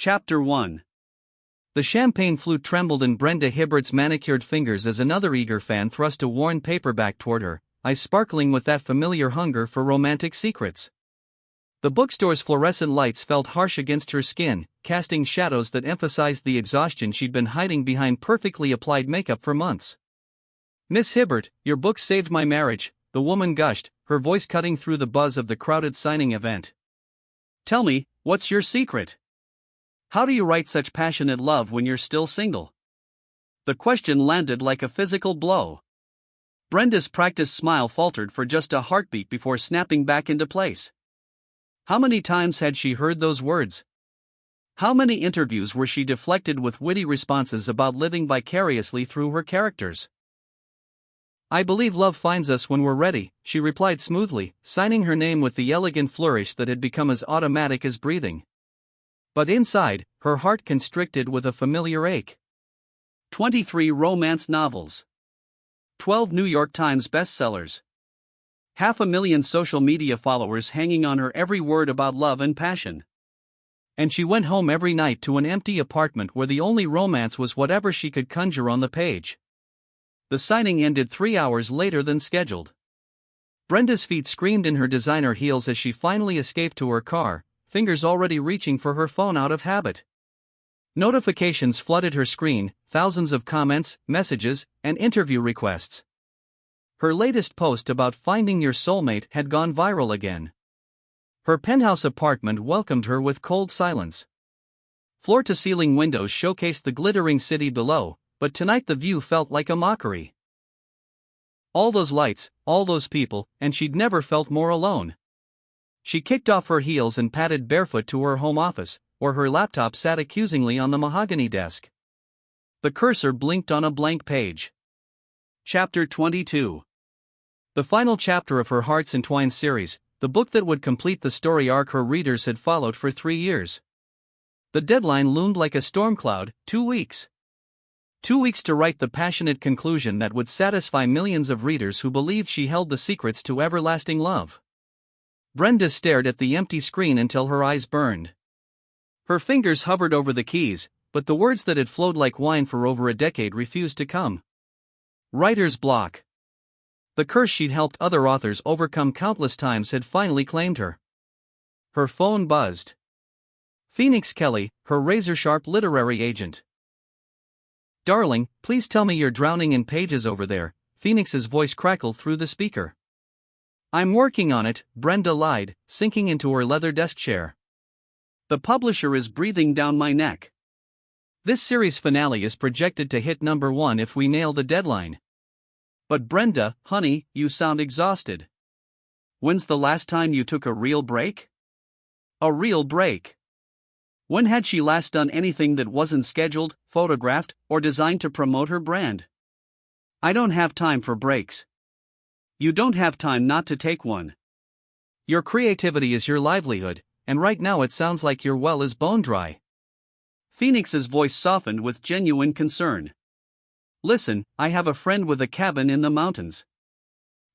Chapter 1. The champagne flute trembled in Brenda Hibbert's manicured fingers as another eager fan thrust a worn paperback toward her, eyes sparkling with that familiar hunger for romantic secrets. The bookstore's fluorescent lights felt harsh against her skin, casting shadows that emphasized the exhaustion she'd been hiding behind perfectly applied makeup for months. "Miss Hibbert, your book saved my marriage," the woman gushed, her voice cutting through the buzz of the crowded signing event. "Tell me, what's your secret? How do you write such passionate love when you're still single?" The question landed like a physical blow. Brenda's practiced smile faltered for just a heartbeat before snapping back into place. How many times had she heard those words? How many interviews were she deflected with witty responses about living vicariously through her characters? "I believe love finds us when we're ready," she replied smoothly, signing her name with the elegant flourish that had become as automatic as breathing. But inside, her heart constricted with a familiar ache. 23 romance novels. 12 New York Times bestsellers. 500,000 social media followers hanging on her every word about love and passion. And she went home every night to an empty apartment where the only romance was whatever she could conjure on the page. The signing ended 3 hours later than scheduled. Brenda's feet screamed in her designer heels as she finally escaped to her car, fingers already reaching for her phone out of habit. Notifications flooded her screen, thousands of comments, messages, and interview requests. Her latest post about finding your soulmate had gone viral again. Her penthouse apartment welcomed her with cold silence. Floor-to-ceiling windows showcased the glittering city below, but tonight the view felt like a mockery. All those lights, all those people, and she'd never felt more alone. She kicked off her heels and padded barefoot to her home office, where her laptop sat accusingly on the mahogany desk. The cursor blinked on a blank page. Chapter 22. The final chapter of her Hearts Entwined series, the book that would complete the story arc her readers had followed for 3 years. The deadline loomed like a storm cloud: 2 weeks. 2 weeks to write the passionate conclusion that would satisfy millions of readers who believed she held the secrets to everlasting love. Brenda stared at the empty screen until her eyes burned. Her fingers hovered over the keys, but the words that had flowed like wine for over a decade refused to come. Writer's block. The curse she'd helped other authors overcome countless times had finally claimed her. Her phone buzzed. Phoenix Kelly, her razor-sharp literary agent. "Darling, please tell me you're drowning in pages over there," Phoenix's voice crackled through the speaker. "I'm working on it," Brenda lied, sinking into her leather desk chair. "The publisher is breathing down my neck. This series finale is projected to hit #1 if we nail the deadline." "But Brenda, honey, you sound exhausted. When's the last time you took a real break?" A real break. When had she last done anything that wasn't scheduled, photographed, or designed to promote her brand? "I don't have time for breaks." You don't have time not to take one. Your creativity is your livelihood, and right now it sounds like your well is bone dry. Phoenix's voice softened with genuine concern. "Listen, I have a friend with a cabin in the mountains.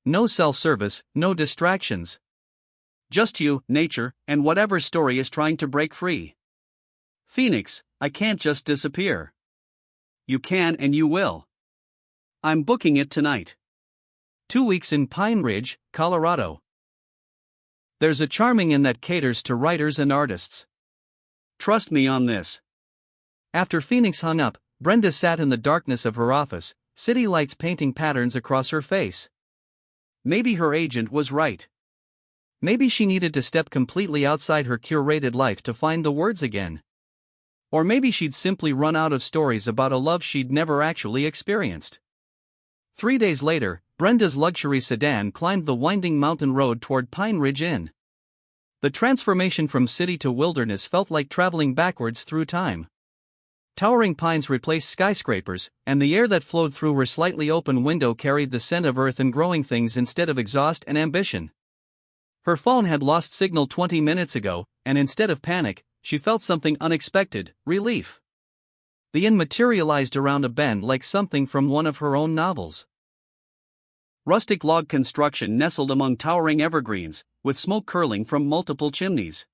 No cell service, no distractions. Just you, nature, and whatever story is trying to break free. Phoenix, I can't just disappear." "You can and you will. I'm booking it tonight. 2 weeks in Pine Ridge, Colorado. There's a charming inn that caters to writers and artists. Trust me on this." After Phoenix hung up, Brenda sat in the darkness of her office, city lights painting patterns across her face. Maybe her agent was right. Maybe she needed to step completely outside her curated life to find the words again. Or maybe she'd simply run out of stories about a love she'd never actually experienced. 3 days later, Brenda's luxury sedan climbed the winding mountain road toward Pine Ridge Inn. The transformation from city to wilderness felt like traveling backwards through time. Towering pines replaced skyscrapers, and the air that flowed through her slightly open window carried the scent of earth and growing things instead of exhaust and ambition. Her phone had lost signal 20 minutes ago, and instead of panic, she felt something unexpected: relief. The inn materialized around a bend like something from one of her own novels. Rustic log construction nestled among towering evergreens, with smoke curling from multiple chimneys.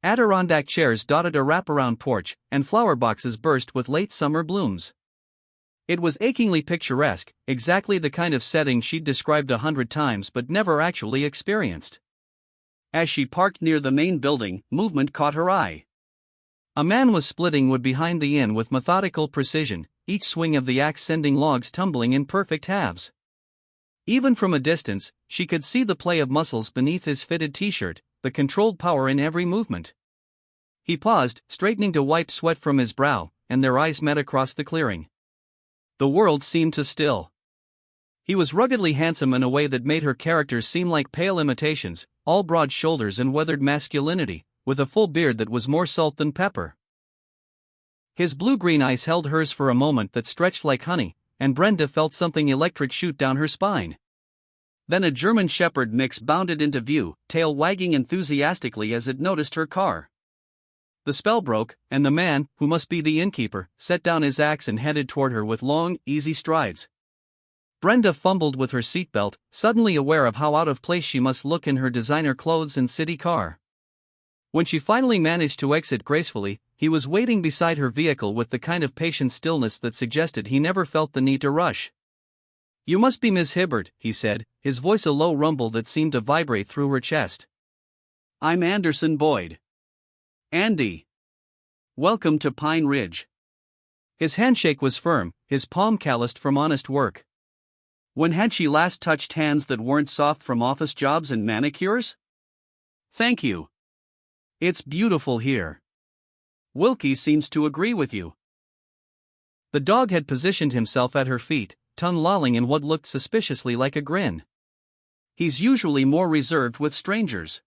Adirondack chairs dotted a wraparound porch, and flower boxes burst with late summer blooms. It was achingly picturesque, exactly the kind of setting she'd described 100 times but never actually experienced. As she parked near the main building, movement caught her eye. A man was splitting wood behind the inn with methodical precision, each swing of the axe sending logs tumbling in perfect halves. Even from a distance, she could see the play of muscles beneath his fitted t-shirt, the controlled power in every movement. He paused, straightening to wipe sweat from his brow, and their eyes met across the clearing. The world seemed to still. He was ruggedly handsome in a way that made her characters seem like pale imitations, all broad shoulders and weathered masculinity, with a full beard that was more salt than pepper. His blue-green eyes held hers for a moment that stretched like honey, and Brenda felt something electric shoot down her spine. Then a German Shepherd mix bounded into view, tail wagging enthusiastically as it noticed her car. The spell broke, and the man, who must be the innkeeper, set down his axe and headed toward her with long, easy strides. Brenda fumbled with her seatbelt, suddenly aware of how out of place she must look in her designer clothes and city car. When she finally managed to exit gracefully, he was waiting beside her vehicle with the kind of patient stillness that suggested he never felt the need to rush. "You must be Miss Hibbert," he said, his voice a low rumble that seemed to vibrate through her chest. "I'm Anderson Boyd. Andy. Welcome to Pine Ridge." His handshake was firm, his palm calloused from honest work. When had she last touched hands that weren't soft from office jobs and manicures? "Thank you. It's beautiful here. Wilkie seems to agree with you." The dog had positioned himself at her feet, tongue lolling in what looked suspiciously like a grin. He's usually more reserved with strangers.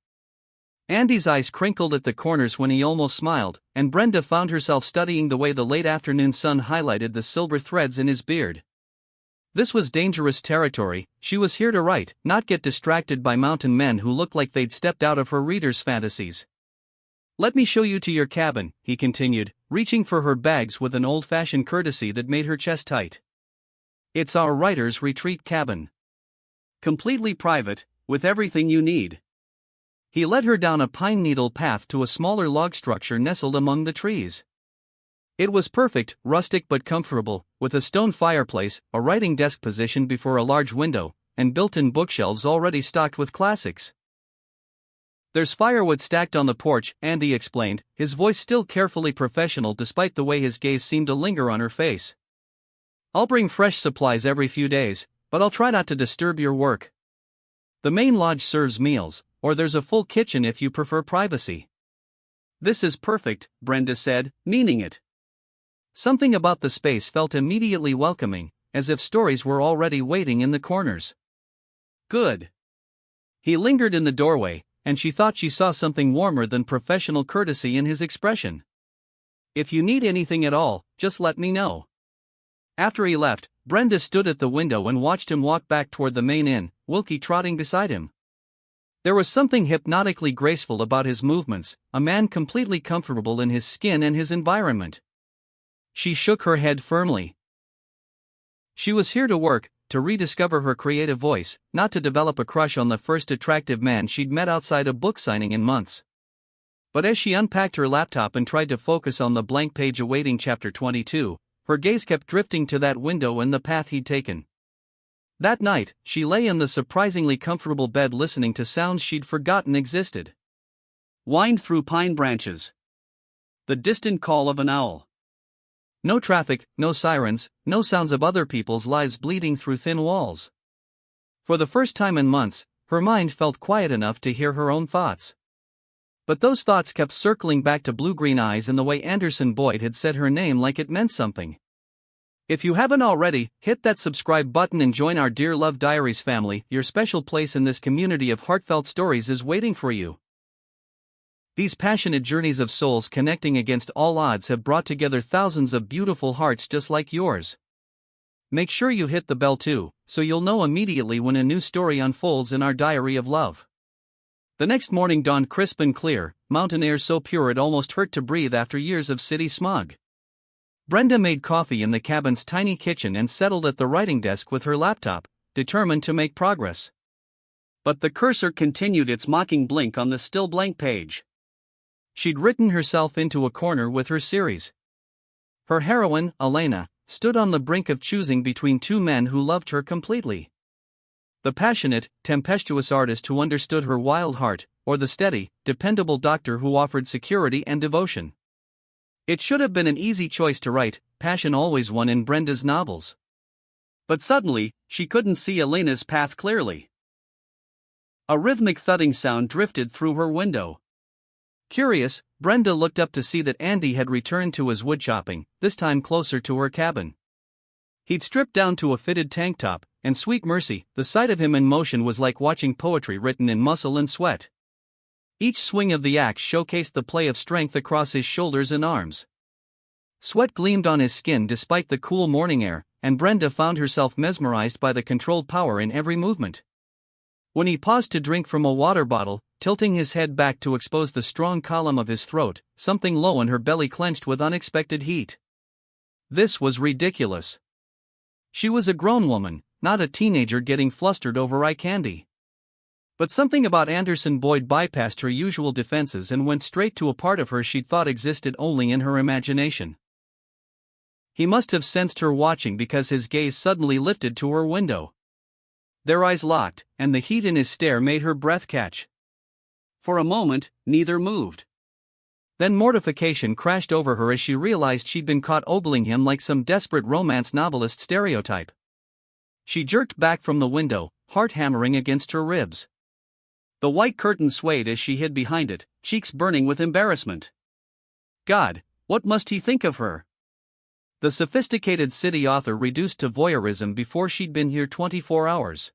Andy's eyes crinkled at the corners when he almost smiled, and Brenda found herself studying the way the late afternoon sun highlighted the silver threads in his beard. This was dangerous territory. She was here to write, not get distracted by mountain men who looked like they'd stepped out of her readers' fantasies. "Let me show you to your cabin," he continued, reaching for her bags with an old-fashioned courtesy that made her chest tight. "It's our writer's retreat cabin. Completely private, with everything you need." He led her down a pine needle path to a smaller log structure nestled among the trees. It was perfect, rustic but comfortable, with a stone fireplace, a writing desk positioned before a large window, and built-in bookshelves already stocked with classics. "There's firewood stacked on the porch," Andy explained, his voice still carefully professional despite the way his gaze seemed to linger on her face. "I'll bring fresh supplies every few days, but I'll try not to disturb your work. The main lodge serves meals, or there's a full kitchen if you prefer privacy." "This is perfect," Brenda said, meaning it. Something about the space felt immediately welcoming, as if stories were already waiting in the corners. "Good." He lingered in the doorway, and she thought she saw something warmer than professional courtesy in his expression. "If you need anything at all, just let me know." After he left, Brenda stood at the window and watched him walk back toward the main inn, Wilkie trotting beside him. There was something hypnotically graceful about his movements, a man completely comfortable in his skin and his environment. She shook her head firmly. She was here to work, to rediscover her creative voice, not to develop a crush on the first attractive man she'd met outside a book signing in months. But as she unpacked her laptop and tried to focus on the blank page awaiting chapter 22, her gaze kept drifting to that window and the path he'd taken. That night, she lay in the surprisingly comfortable bed listening to sounds she'd forgotten existed. Whined through pine branches. The distant call of an owl. No traffic, no sirens, no sounds of other people's lives bleeding through thin walls. For the first time in months, her mind felt quiet enough to hear her own thoughts. But those thoughts kept circling back to blue-green eyes and the way Anderson Boyd had said her name like it meant something. If you haven't already, hit that subscribe button and join our Dear Love Diaries family. Your special place in this community of heartfelt stories is waiting for you. These passionate journeys of souls connecting against all odds have brought together thousands of beautiful hearts just like yours. Make sure you hit the bell too, so you'll know immediately when a new story unfolds in our diary of love. The next morning dawned crisp and clear, mountain air so pure it almost hurt to breathe after years of city smog. Brenda made coffee in the cabin's tiny kitchen and settled at the writing desk with her laptop, determined to make progress. But the cursor continued its mocking blink on the still blank page. She'd written herself into a corner with her series. Her heroine, Elena, stood on the brink of choosing between two men who loved her completely. The passionate, tempestuous artist who understood her wild heart, or the steady, dependable doctor who offered security and devotion. It should have been an easy choice to write. Passion always won in Brenda's novels. But suddenly, she couldn't see Elena's path clearly. A rhythmic thudding sound drifted through her window. Curious, Brenda looked up to see that Andy had returned to his woodchopping, this time closer to her cabin. He'd stripped down to a fitted tank top, and sweet mercy, the sight of him in motion was like watching poetry written in muscle and sweat. Each swing of the axe showcased the play of strength across his shoulders and arms. Sweat gleamed on his skin despite the cool morning air, and Brenda found herself mesmerized by the controlled power in every movement. When he paused to drink from a water bottle, tilting his head back to expose the strong column of his throat, something low in her belly clenched with unexpected heat. This was ridiculous. She was a grown woman, not a teenager getting flustered over eye candy. But something about Anderson Boyd bypassed her usual defenses and went straight to a part of her she'd thought existed only in her imagination. He must have sensed her watching because his gaze suddenly lifted to her window. Their eyes locked, and the heat in his stare made her breath catch. For a moment, neither moved. Then mortification crashed over her as she realized she'd been caught ogling him like some desperate romance novelist stereotype. She jerked back from the window, heart hammering against her ribs. The white curtain swayed as she hid behind it, cheeks burning with embarrassment. God, what must he think of her? The sophisticated city author reduced to voyeurism before she'd been here 24 hours.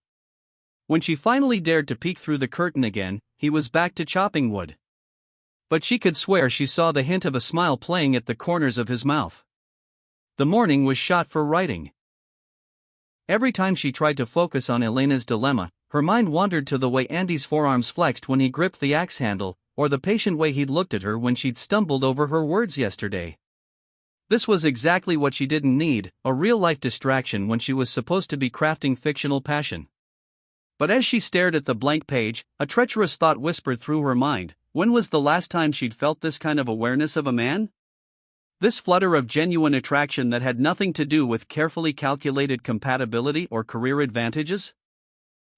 When she finally dared to peek through the curtain again, he was back to chopping wood. But she could swear she saw the hint of a smile playing at the corners of his mouth. The morning was shot for writing. Every time she tried to focus on Elena's dilemma, her mind wandered to the way Andy's forearms flexed when he gripped the axe handle, or the patient way he'd looked at her when she'd stumbled over her words yesterday. This was exactly what she didn't need, a real-life distraction when she was supposed to be crafting fictional passion. But as she stared at the blank page, a treacherous thought whispered through her mind, when was the last time she'd felt this kind of awareness of a man? This flutter of genuine attraction that had nothing to do with carefully calculated compatibility or career advantages?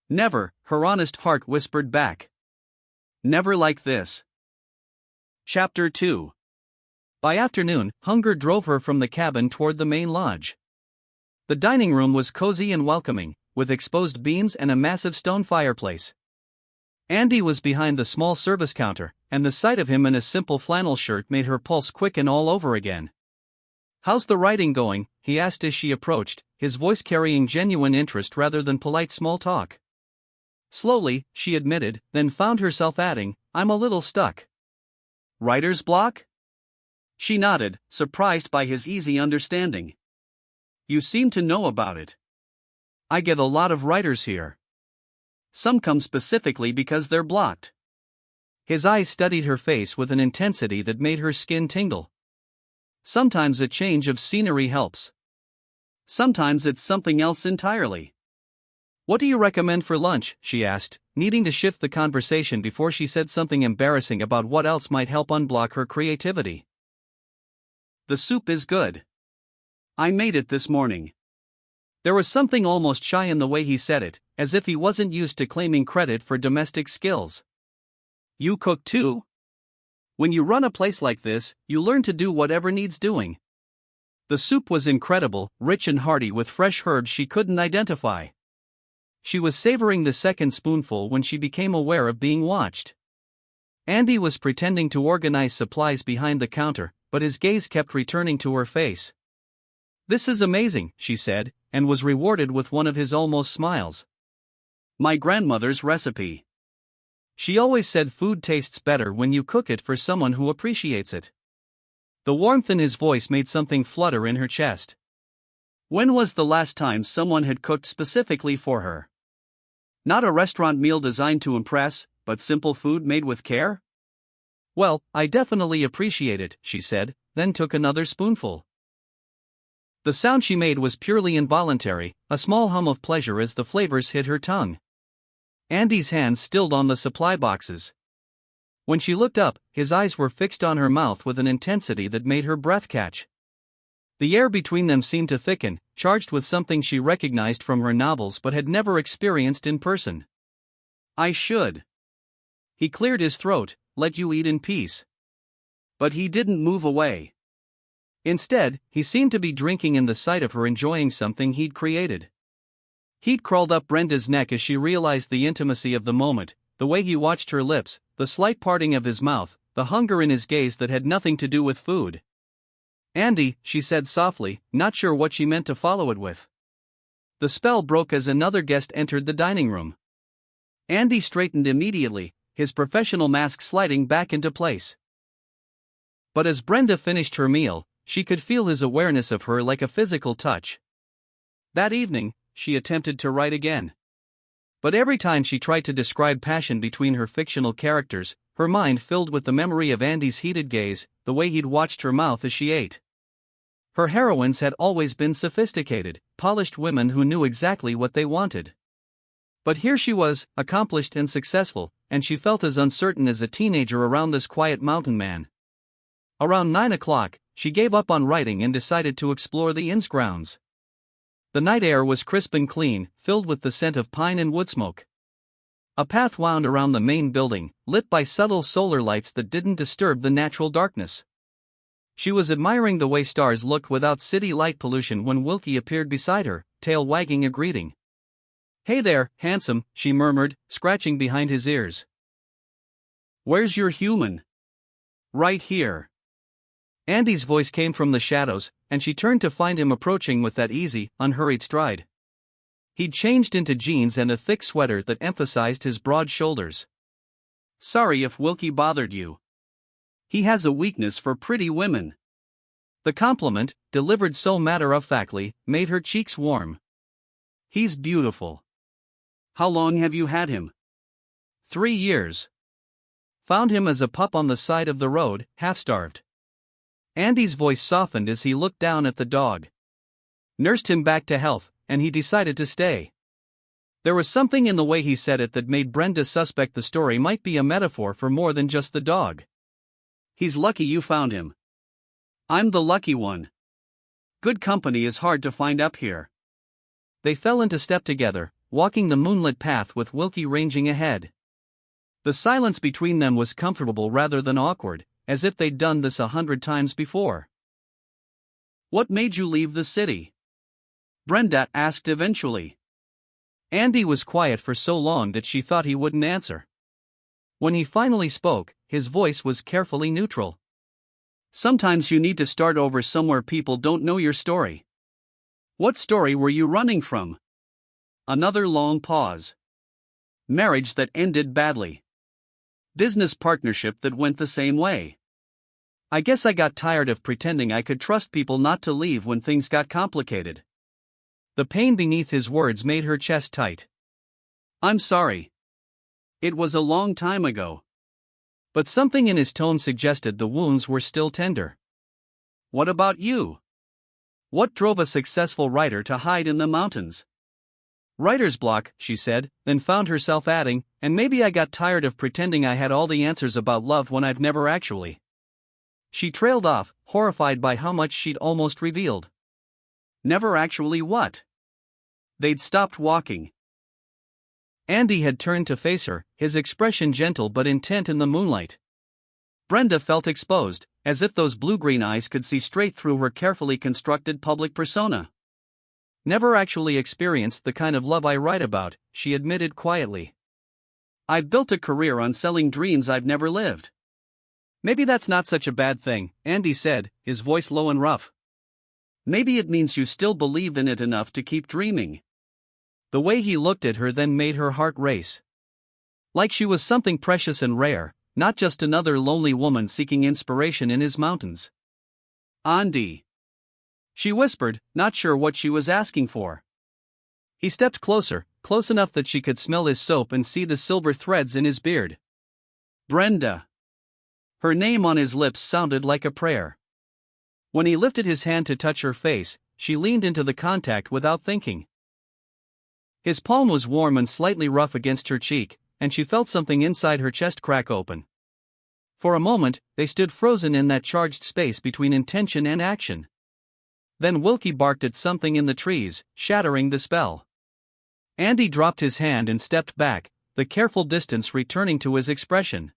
Never, her honest heart whispered back. Never like this. Chapter 2. By afternoon, hunger drove her from the cabin toward the main lodge. The dining room was cozy and welcoming, with exposed beams and a massive stone fireplace. Andy was behind the small service counter, and the sight of him in a simple flannel shirt made her pulse quicken all over again. "How's the writing going?" he asked as she approached, his voice carrying genuine interest rather than polite small talk. Slowly, she admitted, then found herself adding, "I'm a little stuck." "Writer's block?" She nodded, surprised by his easy understanding. "You seem to know about it." "I get a lot of writers here. Some come specifically because they're blocked." His eyes studied her face with an intensity that made her skin tingle. "Sometimes a change of scenery helps. Sometimes it's something else entirely." "What do you recommend for lunch?" she asked, needing to shift the conversation before she said something embarrassing about what else might help unblock her creativity. "The soup is good. I made it this morning." There was something almost shy in the way he said it, as if he wasn't used to claiming credit for domestic skills. "You cook too?" "When you run a place like this, you learn to do whatever needs doing." The soup was incredible, rich and hearty with fresh herbs she couldn't identify. She was savoring the second spoonful when she became aware of being watched. Andy was pretending to organize supplies behind the counter, but his gaze kept returning to her face. "This is amazing," she said, and was rewarded with one of his almost smiles. "My grandmother's recipe. She always said food tastes better when you cook it for someone who appreciates it." The warmth in his voice made something flutter in her chest. When was the last time someone had cooked specifically for her? Not a restaurant meal designed to impress, but simple food made with care? "Well, I definitely appreciate it," she said, then took another spoonful. The sound she made was purely involuntary, a small hum of pleasure as the flavors hit her tongue. Andy's hands stilled on the supply boxes. When she looked up, his eyes were fixed on her mouth with an intensity that made her breath catch. The air between them seemed to thicken, charged with something she recognized from her novels but had never experienced in person. "I should." He cleared his throat, "let you eat in peace." But he didn't move away. Instead, he seemed to be drinking in the sight of her enjoying something he'd created. Heat crawled up Brenda's neck as she realized the intimacy of the moment, the way he watched her lips, the slight parting of his mouth, the hunger in his gaze that had nothing to do with food. "Andy," she said softly, not sure what she meant to follow it with. The spell broke as another guest entered the dining room. Andy straightened immediately, his professional mask sliding back into place. But as Brenda finished her meal, she could feel his awareness of her like a physical touch. That evening, she attempted to write again. But every time she tried to describe passion between her fictional characters, her mind filled with the memory of Andy's heated gaze, the way he'd watched her mouth as she ate. Her heroines had always been sophisticated, polished women who knew exactly what they wanted. But here she was, accomplished and successful, and she felt as uncertain as a teenager around this quiet mountain man. Around 9 o'clock, she gave up on writing and decided to explore the inn's grounds. The night air was crisp and clean, filled with the scent of pine and wood smoke. A path wound around the main building, lit by subtle solar lights that didn't disturb the natural darkness. She was admiring the way stars looked without city light pollution when Wilkie appeared beside her, tail wagging a greeting. "Hey there, handsome," she murmured, scratching behind his ears. "Where's your human?" "Right here." Andy's voice came from the shadows, and she turned to find him approaching with that easy, unhurried stride. He'd changed into jeans and a thick sweater that emphasized his broad shoulders. "Sorry if Wilkie bothered you. He has a weakness for pretty women." The compliment, delivered so matter-of-factly, made her cheeks warm. "He's beautiful." "How long have you had him?" 3 years. Found him as a pup on the side of the road, half-starved. Andy's voice softened as he looked down at the dog. Nursed him back to health, and he decided to stay. There was something in the way he said it that made Brenda suspect the story might be a metaphor for more than just the dog. "He's lucky you found him." "I'm the lucky one. Good company is hard to find up here." They fell into step together, walking the moonlit path with Wilkie ranging ahead. The silence between them was comfortable rather than awkward, as if they'd done this 100 times before. "What made you leave the city?" Brenda asked eventually. Andy was quiet for so long that she thought he wouldn't answer. When he finally spoke, his voice was carefully neutral. "Sometimes you need to start over somewhere people don't know your story." "What story were you running from?" Another long pause. "Marriage that ended badly. Business partnership that went the same way. I guess I got tired of pretending I could trust people not to leave when things got complicated." The pain beneath his words made her chest tight. "I'm sorry. It was a long time ago." But something in his tone suggested the wounds were still tender. "What about you? What drove a successful writer to hide in the mountains?" "Writer's block," she said, then found herself adding, "and maybe I got tired of pretending I had all the answers about love when I've never actually." She trailed off, horrified by how much she'd almost revealed. "Never actually what?" They'd stopped walking. Andy had turned to face her, his expression gentle but intent in the moonlight. Brenda felt exposed, as if those blue-green eyes could see straight through her carefully constructed public persona. "Never actually experienced the kind of love I write about," she admitted quietly. "I've built a career on selling dreams I've never lived." "Maybe that's not such a bad thing," Andy said, his voice low and rough. "Maybe it means you still believe in it enough to keep dreaming." The way he looked at her then made her heart race. Like she was something precious and rare, not just another lonely woman seeking inspiration in his mountains. "Andy," she whispered, not sure what she was asking for. He stepped closer, close enough that she could smell his soap and see the silver threads in his beard. "Brenda." Her name on his lips sounded like a prayer. When he lifted his hand to touch her face, she leaned into the contact without thinking. His palm was warm and slightly rough against her cheek, and she felt something inside her chest crack open. For a moment, they stood frozen in that charged space between intention and action. Then Wilkie barked at something in the trees, shattering the spell. Andy dropped his hand and stepped back, the careful distance returning to his expression.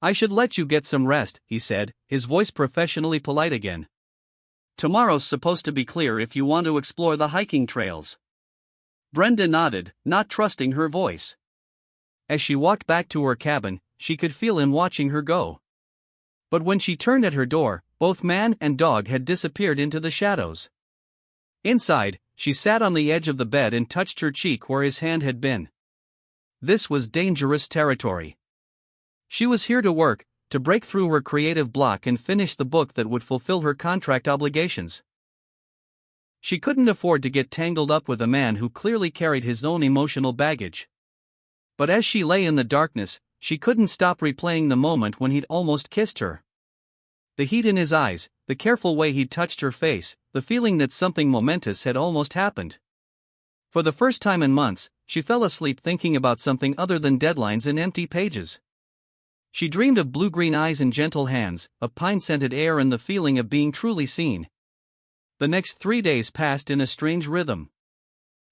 "I should let you get some rest," he said, his voice professionally polite again. "Tomorrow's supposed to be clear if you want to explore the hiking trails." Brenda nodded, not trusting her voice. As she walked back to her cabin, she could feel him watching her go. But when she turned at her door, both man and dog had disappeared into the shadows. Inside, she sat on the edge of the bed and touched her cheek where his hand had been. This was dangerous territory. She was here to work, to break through her creative block and finish the book that would fulfill her contract obligations. She couldn't afford to get tangled up with a man who clearly carried his own emotional baggage. But as she lay in the darkness, she couldn't stop replaying the moment when he'd almost kissed her. The heat in his eyes, the careful way he'd touched her face, the feeling that something momentous had almost happened. For the first time in months, she fell asleep thinking about something other than deadlines and empty pages. She dreamed of blue-green eyes and gentle hands, of pine-scented air and the feeling of being truly seen. The next 3 days passed in a strange rhythm.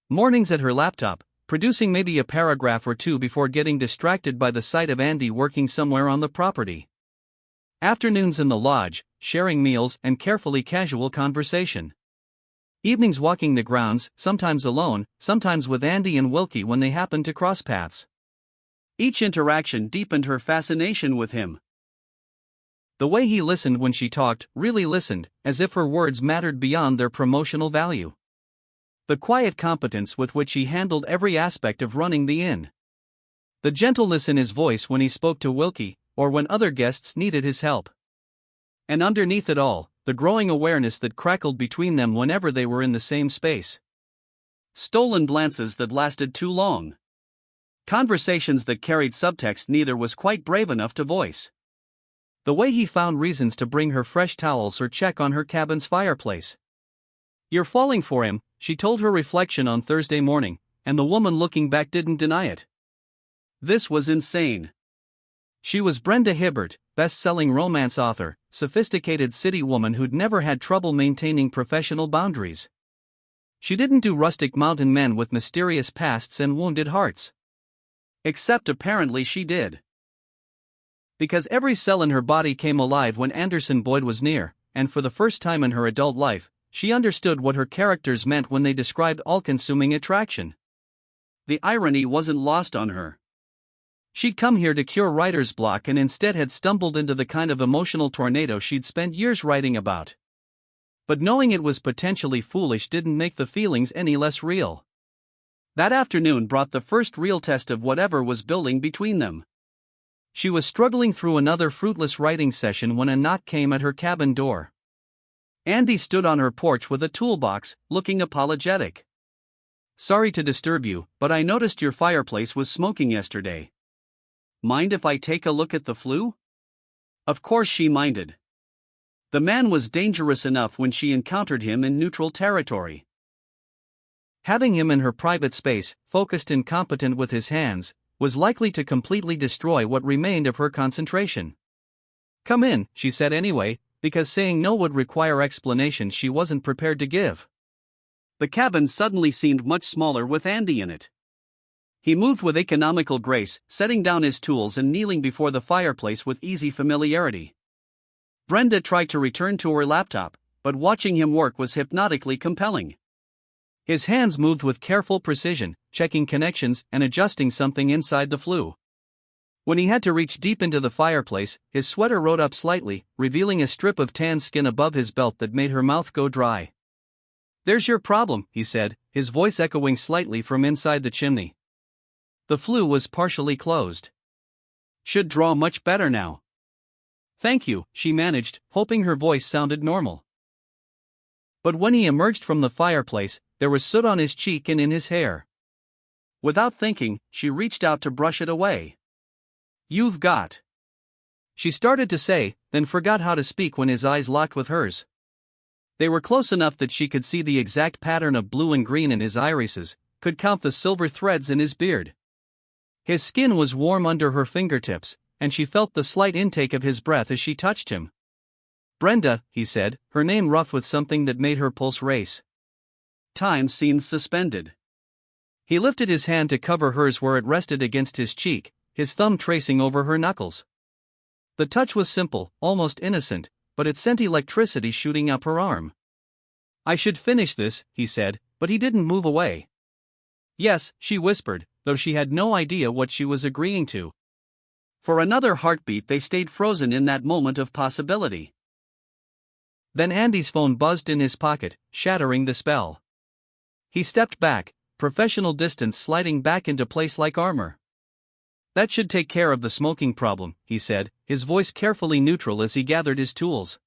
Mornings at her laptop, producing maybe a paragraph or two before getting distracted by the sight of Andy working somewhere on the property. Afternoons in the lodge, sharing meals and carefully casual conversation. Evenings walking the grounds, sometimes alone, sometimes with Andy and Wilkie when they happened to cross paths. Each interaction deepened her fascination with him. The way he listened when she talked, really listened, as if her words mattered beyond their promotional value. The quiet competence with which he handled every aspect of running the inn. The gentleness in his voice when he spoke to Wilkie, or when other guests needed his help. And underneath it all, the growing awareness that crackled between them whenever they were in the same space. Stolen glances that lasted too long. Conversations that carried subtext neither was quite brave enough to voice. The way he found reasons to bring her fresh towels or check on her cabin's fireplace. "You're falling for him," she told her reflection on Thursday morning, and the woman looking back didn't deny it. This was insane. She was Brenda Hibbert, best-selling romance author, sophisticated city woman who'd never had trouble maintaining professional boundaries. She didn't do rustic mountain men with mysterious pasts and wounded hearts. Except apparently she did. Because every cell in her body came alive when Anderson Boyd was near, and for the first time in her adult life, she understood what her characters meant when they described all-consuming attraction. The irony wasn't lost on her. She'd come here to cure writer's block and instead had stumbled into the kind of emotional tornado she'd spent years writing about. But knowing it was potentially foolish didn't make the feelings any less real. That afternoon brought the first real test of whatever was building between them. She was struggling through another fruitless writing session when a knock came at her cabin door. Andy stood on her porch with a toolbox, looking apologetic. "Sorry to disturb you, but I noticed your fireplace was smoking yesterday. Mind if I take a look at the flue?" Of course she minded. The man was dangerous enough when she encountered him in neutral territory. Having him in her private space, focused and competent with his hands, was likely to completely destroy what remained of her concentration. "Come in," she said anyway, because saying no would require explanation she wasn't prepared to give. The cabin suddenly seemed much smaller with Andy in it. He moved with economical grace, setting down his tools and kneeling before the fireplace with easy familiarity. Brenda tried to return to her laptop, but watching him work was hypnotically compelling. His hands moved with careful precision, checking connections and adjusting something inside the flue. When he had to reach deep into the fireplace, his sweater rode up slightly, revealing a strip of tan skin above his belt that made her mouth go dry. "There's your problem," he said, his voice echoing slightly from inside the chimney. The flue was partially closed. "Should draw much better now." "Thank you," she managed, hoping her voice sounded normal. But when he emerged from the fireplace, there was soot on his cheek and in his hair. Without thinking, she reached out to brush it away. "You've got..." She started to say, then forgot how to speak when his eyes locked with hers. They were close enough that she could see the exact pattern of blue and green in his irises, could count the silver threads in his beard. His skin was warm under her fingertips, and she felt the slight intake of his breath as she touched him. "Brenda," he said, her name rough with something that made her pulse race. Time seemed suspended. He lifted his hand to cover hers where it rested against his cheek, his thumb tracing over her knuckles. The touch was simple, almost innocent, but it sent electricity shooting up her arm. "I should finish this," he said, but he didn't move away. "Yes," she whispered, though she had no idea what she was agreeing to. For another heartbeat they stayed frozen in that moment of possibility. Then Andy's phone buzzed in his pocket, shattering the spell. He stepped back, professional distance sliding back into place like armor. "That should take care of the smoking problem," he said, his voice carefully neutral as he gathered his tools.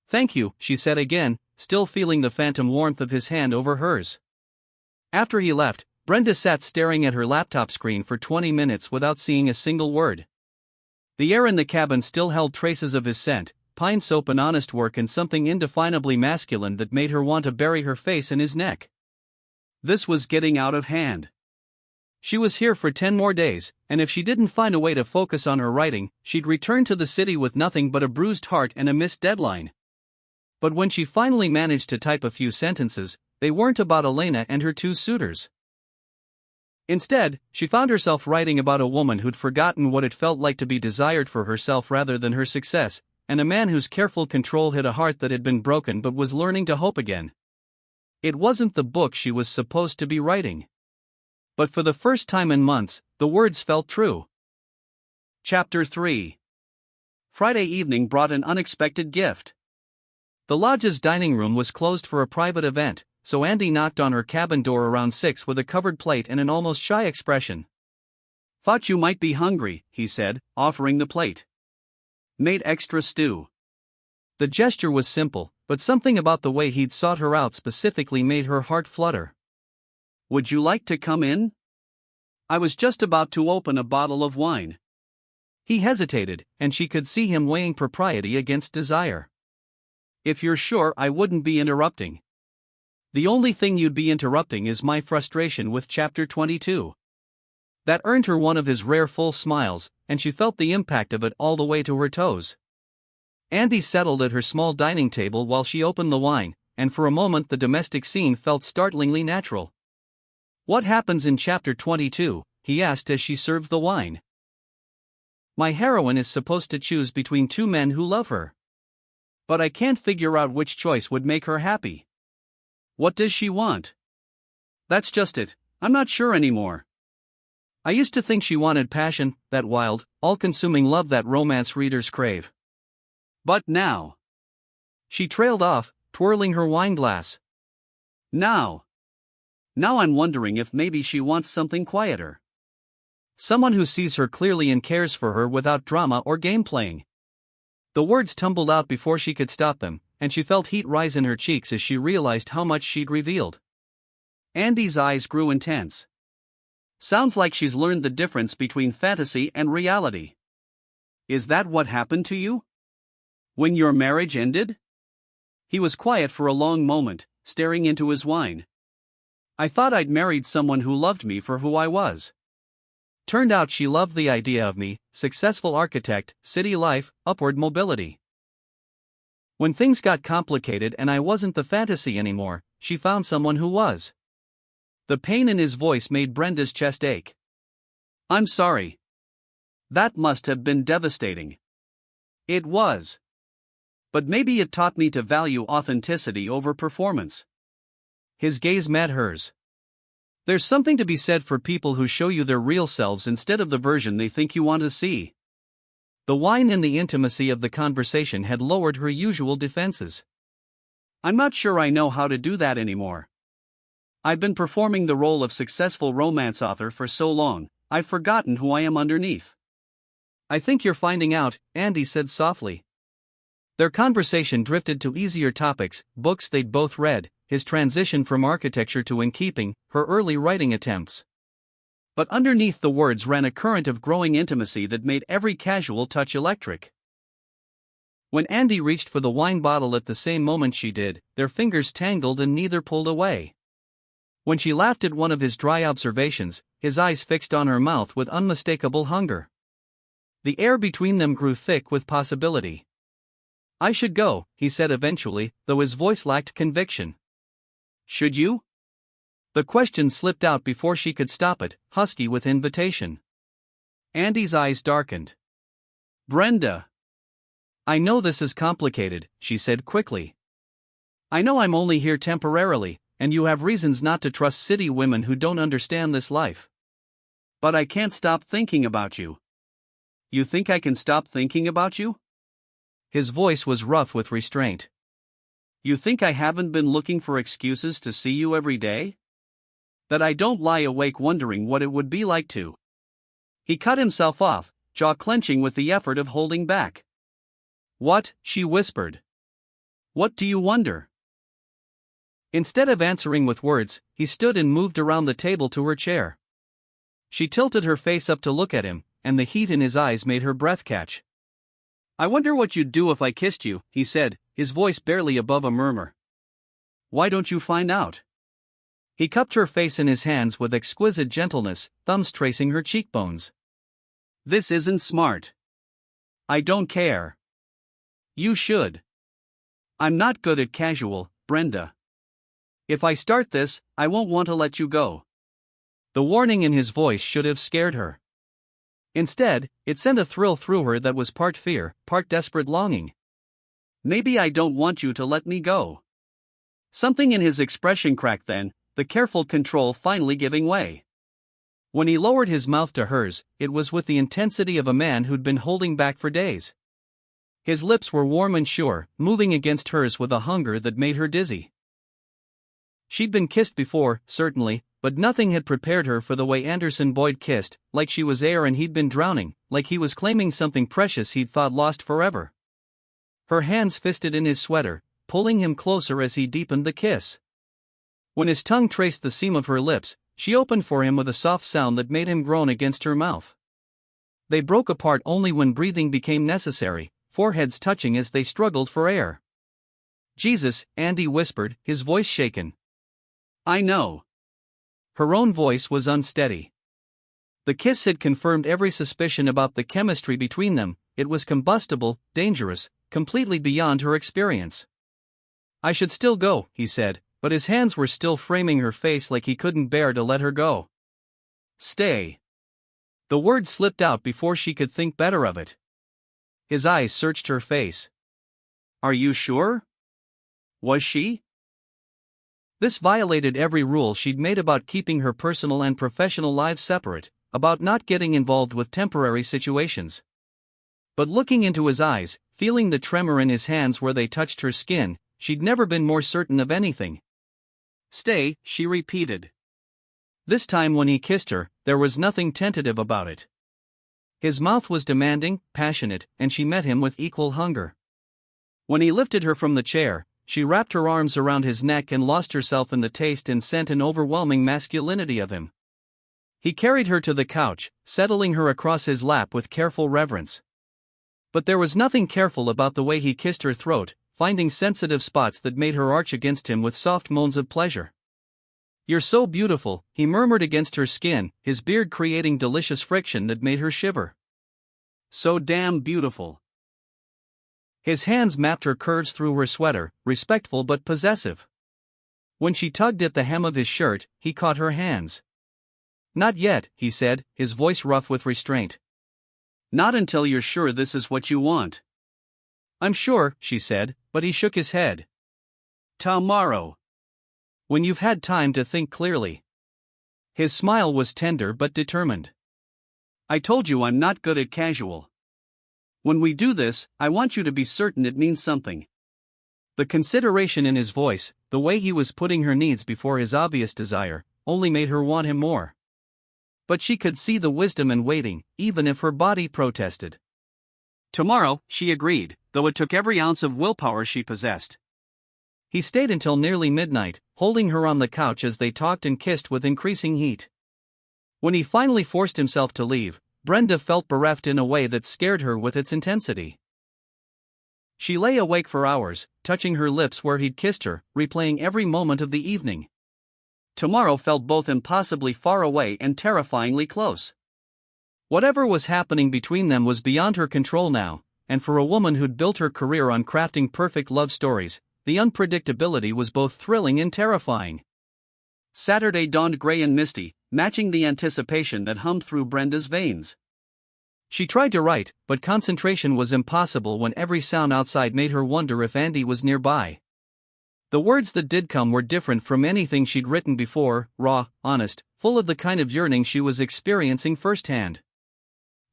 "Thank you," she said again, still feeling the phantom warmth of his hand over hers. After he left, Brenda sat staring at her laptop screen for 20 minutes without seeing a single word. The air in the cabin still held traces of his scent, pine soap and honest work, and something indefinably masculine that made her want to bury her face in his neck. This was getting out of hand. She was here for 10 more days, and if she didn't find a way to focus on her writing, she'd return to the city with nothing but a bruised heart and a missed deadline. But when she finally managed to type a few sentences, they weren't about Elena and her 2 suitors. Instead, she found herself writing about a woman who'd forgotten what it felt like to be desired for herself rather than her success, and a man whose careful control hid a heart that had been broken but was learning to hope again. It wasn't the book she was supposed to be writing. But for the first time in months, the words felt true. Chapter 3. Friday evening brought an unexpected gift. The lodge's dining room was closed for a private event, so Andy knocked on her cabin door around 6 with a covered plate and an almost shy expression. "Thought you might be hungry," he said, offering the plate. "Made extra stew." The gesture was simple, but something about the way he'd sought her out specifically made her heart flutter. "Would you like to come in? I was just about to open a bottle of wine." He hesitated, and she could see him weighing propriety against desire. "If you're sure I wouldn't be interrupting." "The only thing you'd be interrupting is my frustration with Chapter 22. That earned her one of his rare full smiles, and she felt the impact of it all the way to her toes. Andy settled at her small dining table while she opened the wine, and for a moment the domestic scene felt startlingly natural. "What happens in Chapter 22? He asked as she served the wine. "My heroine is supposed to choose between 2 men who love her. But I can't figure out which choice would make her happy. What does she want? That's just it, I'm not sure anymore. I used to think she wanted passion, that wild, all-consuming love that romance readers crave. But now..." She trailed off, twirling her wine glass. Now I'm wondering if maybe she wants something quieter. Someone who sees her clearly and cares for her without drama or game playing." The words tumbled out before she could stop them, and she felt heat rise in her cheeks as she realized how much she'd revealed. Andy's eyes grew intense. "Sounds like she's learned the difference between fantasy and reality. Is that what happened to you? When your marriage ended?" He was quiet for a long moment, staring into his wine. "I thought I'd married someone who loved me for who I was. Turned out she loved the idea of me, successful architect, city life, upward mobility. When things got complicated and I wasn't the fantasy anymore, she found someone who was." The pain in his voice made Brenda's chest ache. "I'm sorry. That must have been devastating." "It was. But maybe it taught me to value authenticity over performance." His gaze met hers. "There's something to be said for people who show you their real selves instead of the version they think you want to see." The wine and the intimacy of the conversation had lowered her usual defenses. "I'm not sure I know how to do that anymore. I've been performing the role of successful romance author for so long, I've forgotten who I am underneath." "I think you're finding out," Andy said softly. Their conversation drifted to easier topics, books they'd both read, his transition from architecture to innkeeping, her early writing attempts. But underneath the words ran a current of growing intimacy that made every casual touch electric. When Andy reached for the wine bottle at the same moment she did, their fingers tangled and neither pulled away. When she laughed at one of his dry observations, his eyes fixed on her mouth with unmistakable hunger. The air between them grew thick with possibility. "I should go," he said eventually, though his voice lacked conviction. "Should you?" The question slipped out before she could stop it, husky with invitation. Andy's eyes darkened. "Brenda. I know this is complicated," she said quickly. "I know I'm only here temporarily, and you have reasons not to trust city women who don't understand this life. But I can't stop thinking about you." "You think I can stop thinking about you?" His voice was rough with restraint. "You think I haven't been looking for excuses to see you every day? That I don't lie awake wondering what it would be like to?" He cut himself off, jaw clenching with the effort of holding back. "What?" she whispered. "What do you wonder?" Instead of answering with words, he stood and moved around the table to her chair. She tilted her face up to look at him, and the heat in his eyes made her breath catch. "I wonder what you'd do if I kissed you," he said, his voice barely above a murmur. "Why don't you find out?" He cupped her face in his hands with exquisite gentleness, thumbs tracing her cheekbones. "This isn't smart." "I don't care." "You should." "I'm not good at casual, Brenda. If I start this, I won't want to let you go." The warning in his voice should have scared her. Instead, it sent a thrill through her that was part fear, part desperate longing. "Maybe I don't want you to let me go." Something in his expression cracked then, the careful control finally giving way. When he lowered his mouth to hers, it was with the intensity of a man who'd been holding back for days. His lips were warm and sure, moving against hers with a hunger that made her dizzy. She'd been kissed before, certainly, but nothing had prepared her for the way Anderson Boyd kissed, like she was air and he'd been drowning, like he was claiming something precious he'd thought lost forever. Her hands fisted in his sweater, pulling him closer as he deepened the kiss. When his tongue traced the seam of her lips, she opened for him with a soft sound that made him groan against her mouth. They broke apart only when breathing became necessary, foreheads touching as they struggled for air. "Jesus," Andy whispered, his voice shaken. "I know." Her own voice was unsteady. The kiss had confirmed every suspicion about the chemistry between them. It was combustible, dangerous, completely beyond her experience. "I should still go," he said, but his hands were still framing her face like he couldn't bear to let her go. "Stay." The word slipped out before she could think better of it. His eyes searched her face. "Are you sure?" Was she? This violated every rule she'd made about keeping her personal and professional lives separate, about not getting involved with temporary situations. But looking into his eyes, feeling the tremor in his hands where they touched her skin, she'd never been more certain of anything. "Stay," she repeated. This time when he kissed her, there was nothing tentative about it. His mouth was demanding, passionate, and she met him with equal hunger. When he lifted her from the chair, she wrapped her arms around his neck and lost herself in the taste and scent and overwhelming masculinity of him. He carried her to the couch, settling her across his lap with careful reverence. But there was nothing careful about the way he kissed her throat, finding sensitive spots that made her arch against him with soft moans of pleasure. "You're so beautiful," he murmured against her skin, his beard creating delicious friction that made her shiver. "So damn beautiful." His hands mapped her curves through her sweater, respectful but possessive. When she tugged at the hem of his shirt, he caught her hands. "Not yet," he said, his voice rough with restraint. "Not until you're sure this is what you want." "I'm sure," she said, but he shook his head. "Tomorrow. When you've had time to think clearly." His smile was tender but determined. "I told you I'm not good at casual. When we do this, I want you to be certain it means something." The consideration in his voice, the way he was putting her needs before his obvious desire, only made her want him more. But she could see the wisdom in waiting, even if her body protested. "Tomorrow," she agreed, though it took every ounce of willpower she possessed. He stayed until nearly midnight, holding her on the couch as they talked and kissed with increasing heat. When he finally forced himself to leave, Brenda felt bereft in a way that scared her with its intensity. She lay awake for hours, touching her lips where he'd kissed her, replaying every moment of the evening. Tomorrow felt both impossibly far away and terrifyingly close. Whatever was happening between them was beyond her control now, and for a woman who'd built her career on crafting perfect love stories, the unpredictability was both thrilling and terrifying. Saturday dawned gray and misty, matching the anticipation that hummed through Brenda's veins. She tried to write, but concentration was impossible when every sound outside made her wonder if Andy was nearby. The words that did come were different from anything she'd written before, raw, honest, full of the kind of yearning she was experiencing firsthand.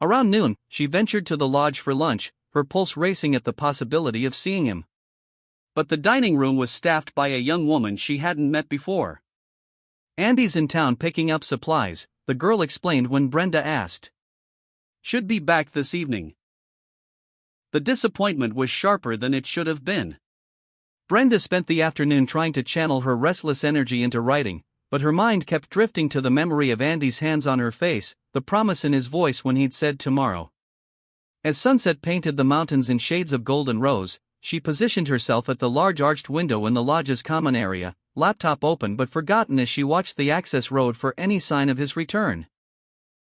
Around noon, she ventured to the lodge for lunch, her pulse racing at the possibility of seeing him. But the dining room was staffed by a young woman she hadn't met before. "Andy's in town picking up supplies," the girl explained when Brenda asked. "Should be back this evening." The disappointment was sharper than it should have been. Brenda spent the afternoon trying to channel her restless energy into writing, but her mind kept drifting to the memory of Andy's hands on her face, the promise in his voice when he'd said tomorrow. As sunset painted the mountains in shades of gold and rose, she positioned herself at the large arched window in the lodge's common area, laptop open but forgotten as she watched the access road for any sign of his return.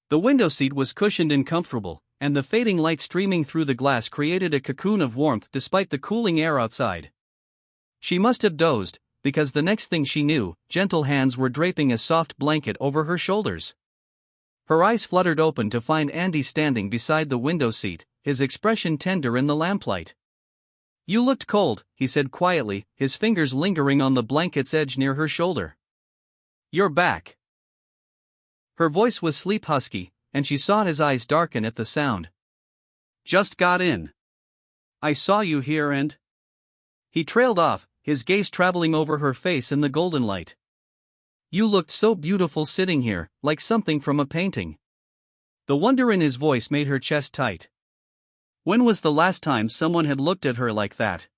The window seat was cushioned and comfortable, and the fading light streaming through the glass created a cocoon of warmth despite the cooling air outside. She must have dozed, because the next thing she knew, gentle hands were draping a soft blanket over her shoulders. Her eyes fluttered open to find Andy standing beside the window seat, his expression tender in the lamplight. "You looked cold," he said quietly, his fingers lingering on the blanket's edge near her shoulder. "You're back." Her voice was sleep husky, and she saw his eyes darken at the sound. "Just got in. I saw you here and..." He trailed off, his gaze traveling over her face in the golden light. "You looked so beautiful sitting here, like something from a painting." The wonder in his voice made her chest tight. When was the last time someone had looked at her like that?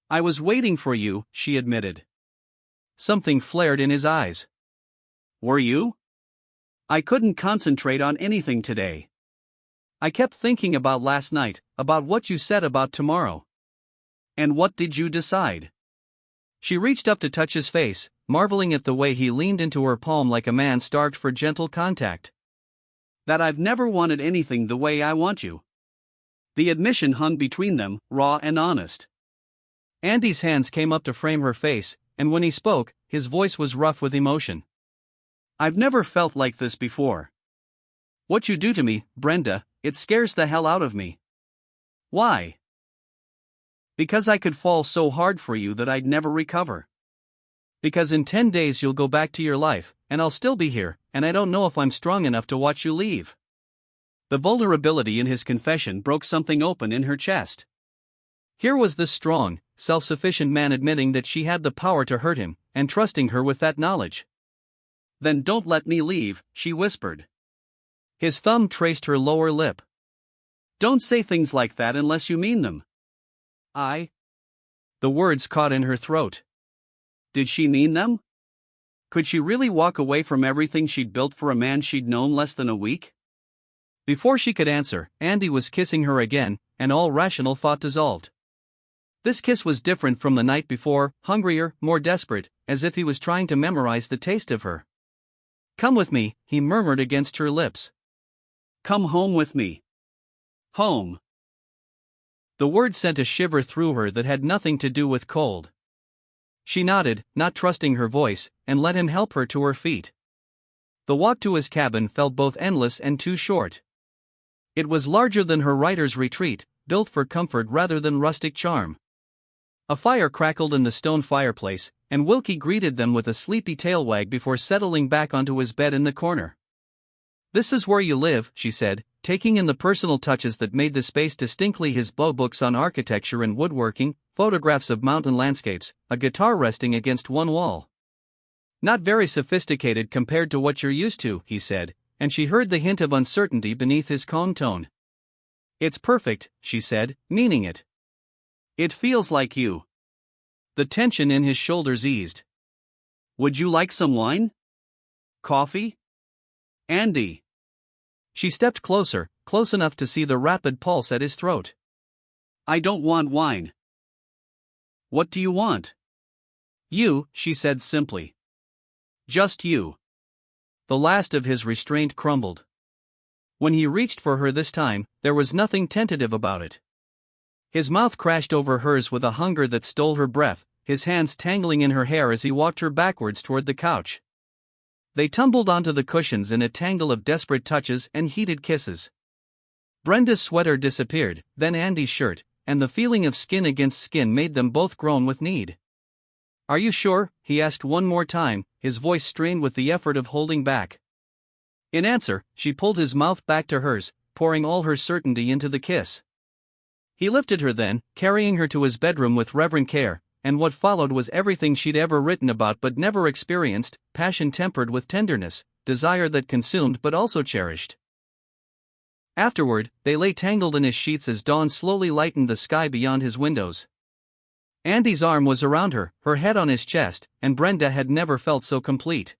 "I was waiting for you," she admitted. Something flared in his eyes. "Were you?" "I couldn't concentrate on anything today. I kept thinking about last night, about what you said about tomorrow." "And what did you decide?" She reached up to touch his face, marveling at the way he leaned into her palm like a man starved for gentle contact. "That I've never wanted anything the way I want you." The admission hung between them, raw and honest. Andy's hands came up to frame her face, and when he spoke, his voice was rough with emotion. "I've never felt like this before. What you do to me, Brenda, it scares the hell out of me." "Why?" "Because I could fall so hard for you that I'd never recover. Because in 10 days you'll go back to your life, and I'll still be here, and I don't know if I'm strong enough to watch you leave." The vulnerability in his confession broke something open in her chest. Here was this strong, self-sufficient man admitting that she had the power to hurt him, and trusting her with that knowledge. "Then don't let me leave," she whispered. His thumb traced her lower lip. "Don't say things like that unless you mean them." The words caught in her throat. Did she mean them? Could she really walk away from everything she'd built for a man she'd known less than a week? Before she could answer, Andy was kissing her again, and all rational thought dissolved. This kiss was different from the night before, hungrier, more desperate, as if he was trying to memorize the taste of her. "Come with me," he murmured against her lips. "Come home with me." Home. The word sent a shiver through her that had nothing to do with cold. She nodded, not trusting her voice, and let him help her to her feet. The walk to his cabin felt both endless and too short. It was larger than her writer's retreat, built for comfort rather than rustic charm. A fire crackled in the stone fireplace, and Wilkie greeted them with a sleepy tail wag before settling back onto his bed in the corner. "This is where you live," she said, taking in the personal touches that made the space distinctly his: books on architecture and woodworking, photographs of mountain landscapes, a guitar resting against one wall. "Not very sophisticated compared to what you're used to," he said, and she heard the hint of uncertainty beneath his calm tone. "It's perfect," she said, meaning it. "It feels like you." The tension in his shoulders eased. "Would you like some wine? Coffee? Andy." She stepped closer, close enough to see the rapid pulse at his throat. "I don't want wine." "What do you want?" "You," she said simply. "Just you." The last of his restraint crumbled. When he reached for her this time, there was nothing tentative about it. His mouth crashed over hers with a hunger that stole her breath, his hands tangling in her hair as he walked her backwards toward the couch. They tumbled onto the cushions in a tangle of desperate touches and heated kisses. Brenda's sweater disappeared, then Andy's shirt, and the feeling of skin against skin made them both groan with need. "Are you sure?" he asked one more time, his voice strained with the effort of holding back. In answer, she pulled his mouth back to hers, pouring all her certainty into the kiss. He lifted her then, carrying her to his bedroom with reverent care, and what followed was everything she'd ever written about but never experienced: passion tempered with tenderness, desire that consumed but also cherished. Afterward, they lay tangled in his sheets as dawn slowly lightened the sky beyond his windows. Andy's arm was around her, her head on his chest, and Brenda had never felt so complete.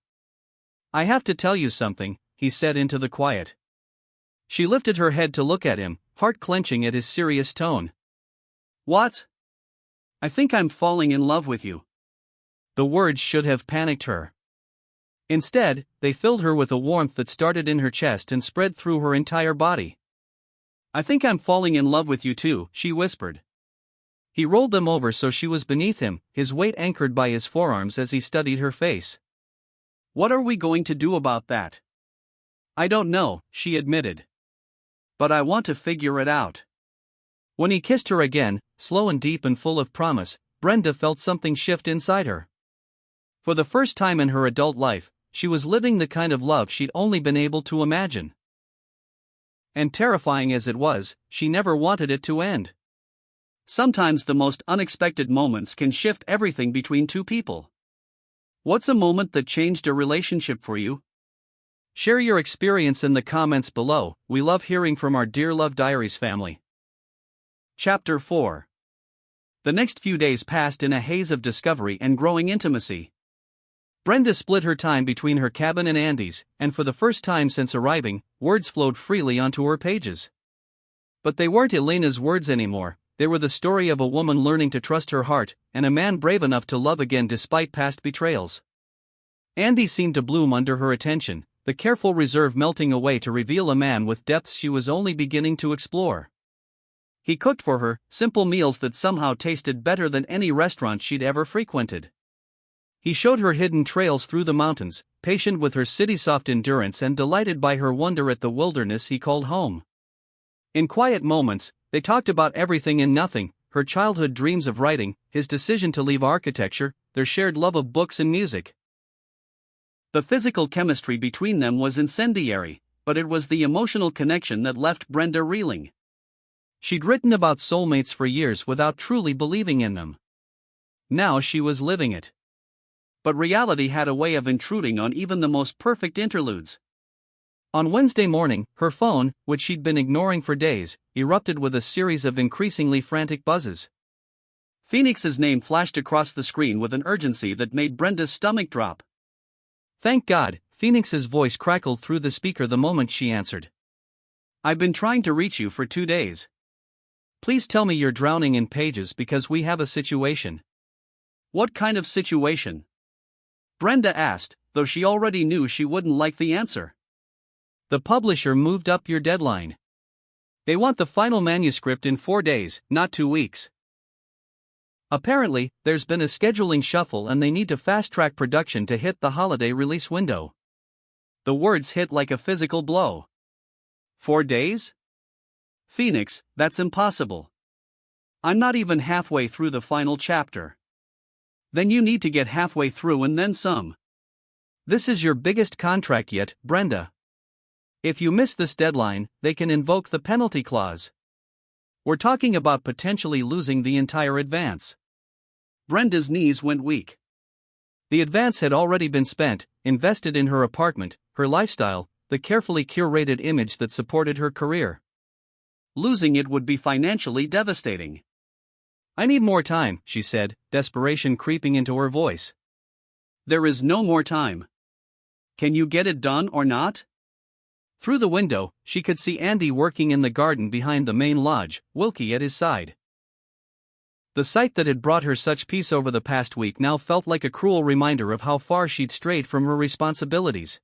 "I have to tell you something," he said into the quiet. She lifted her head to look at him, heart clenching at his serious tone. "What?" "I think I'm falling in love with you." The words should have panicked her. Instead, they filled her with a warmth that started in her chest and spread through her entire body. "I think I'm falling in love with you too," she whispered. He rolled them over so she was beneath him, his weight anchored by his forearms as he studied her face. "What are we going to do about that?" "I don't know," she admitted. "But I want to figure it out." When he kissed her again, slow and deep and full of promise, Brenda felt something shift inside her. For the first time in her adult life, she was living the kind of love she'd only been able to imagine. And terrifying as it was, she never wanted it to end. Sometimes the most unexpected moments can shift everything between two people. What's a moment that changed a relationship for you? Share your experience in the comments below. We love hearing from our Dear Love Diaries family. Chapter 4. The next few days passed in a haze of discovery and growing intimacy. Brenda split her time between her cabin and Andy's, and for the first time since arriving, words flowed freely onto her pages. But they weren't Elena's words anymore. They were the story of a woman learning to trust her heart, and a man brave enough to love again despite past betrayals. Andy seemed to bloom under her attention, the careful reserve melting away to reveal a man with depths she was only beginning to explore. He cooked for her, simple meals that somehow tasted better than any restaurant she'd ever frequented. He showed her hidden trails through the mountains, patient with her city-soft endurance and delighted by her wonder at the wilderness he called home. In quiet moments, they talked about everything and nothing: her childhood dreams of writing, his decision to leave architecture, their shared love of books and music. The physical chemistry between them was incendiary, but it was the emotional connection that left Brenda reeling. She'd written about soulmates for years without truly believing in them. Now she was living it. But reality had a way of intruding on even the most perfect interludes. On Wednesday morning, her phone, which she'd been ignoring for days, erupted with a series of increasingly frantic buzzes. Phoenix's name flashed across the screen with an urgency that made Brenda's stomach drop. "Thank God," Phoenix's voice crackled through the speaker the moment she answered. "I've been trying to reach you for 2 days. Please tell me you're drowning in pages because we have a situation." "What kind of situation?" Brenda asked, though she already knew she wouldn't like the answer. "The publisher moved up your deadline. They want the final manuscript in 4 days, not 2 weeks. Apparently, there's been a scheduling shuffle and they need to fast-track production to hit the holiday release window." The words hit like a physical blow. 4 days? Phoenix, that's impossible. I'm not even halfway through the final chapter. Then you need to get halfway through and then some. This is your biggest contract yet, Brenda. If you miss this deadline, they can invoke the penalty clause. We're talking about potentially losing the entire advance. Brenda's knees went weak. The advance had already been spent, invested in her apartment, her lifestyle, the carefully curated image that supported her career. Losing it would be financially devastating. "I need more time," she said, desperation creeping into her voice. "There is no more time. Can you get it done or not?" Through the window, she could see Andy working in the garden behind the main lodge, Wilkie at his side. The sight that had brought her such peace over the past week now felt like a cruel reminder of how far she'd strayed from her responsibilities.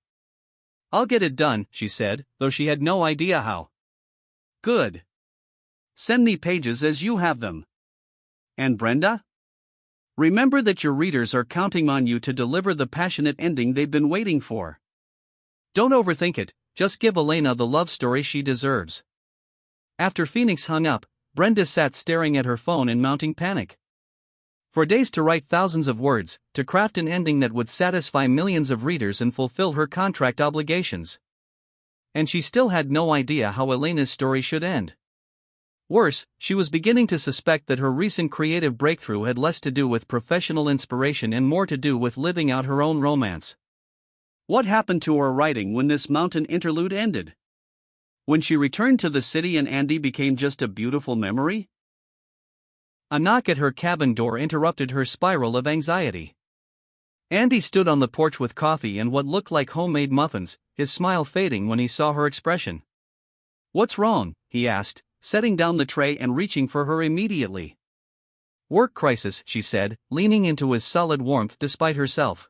I'll get it done, she said, though she had no idea how. Good. Send me pages as you have them. And Brenda? Remember that your readers are counting on you to deliver the passionate ending they've been waiting for. Don't overthink it, just give Elena the love story she deserves. After Phoenix hung up, Brenda sat staring at her phone in mounting panic. For days to write thousands of words, to craft an ending that would satisfy millions of readers and fulfill her contract obligations. And she still had no idea how Elena's story should end. Worse, she was beginning to suspect that her recent creative breakthrough had less to do with professional inspiration and more to do with living out her own romance. What happened to her writing when this mountain interlude ended? When she returned to the city and Andy became just a beautiful memory? A knock at her cabin door interrupted her spiral of anxiety. Andy stood on the porch with coffee and what looked like homemade muffins, his smile fading when he saw her expression. "What's wrong?" he asked, setting down the tray and reaching for her immediately. "Work crisis," she said, leaning into his solid warmth despite herself.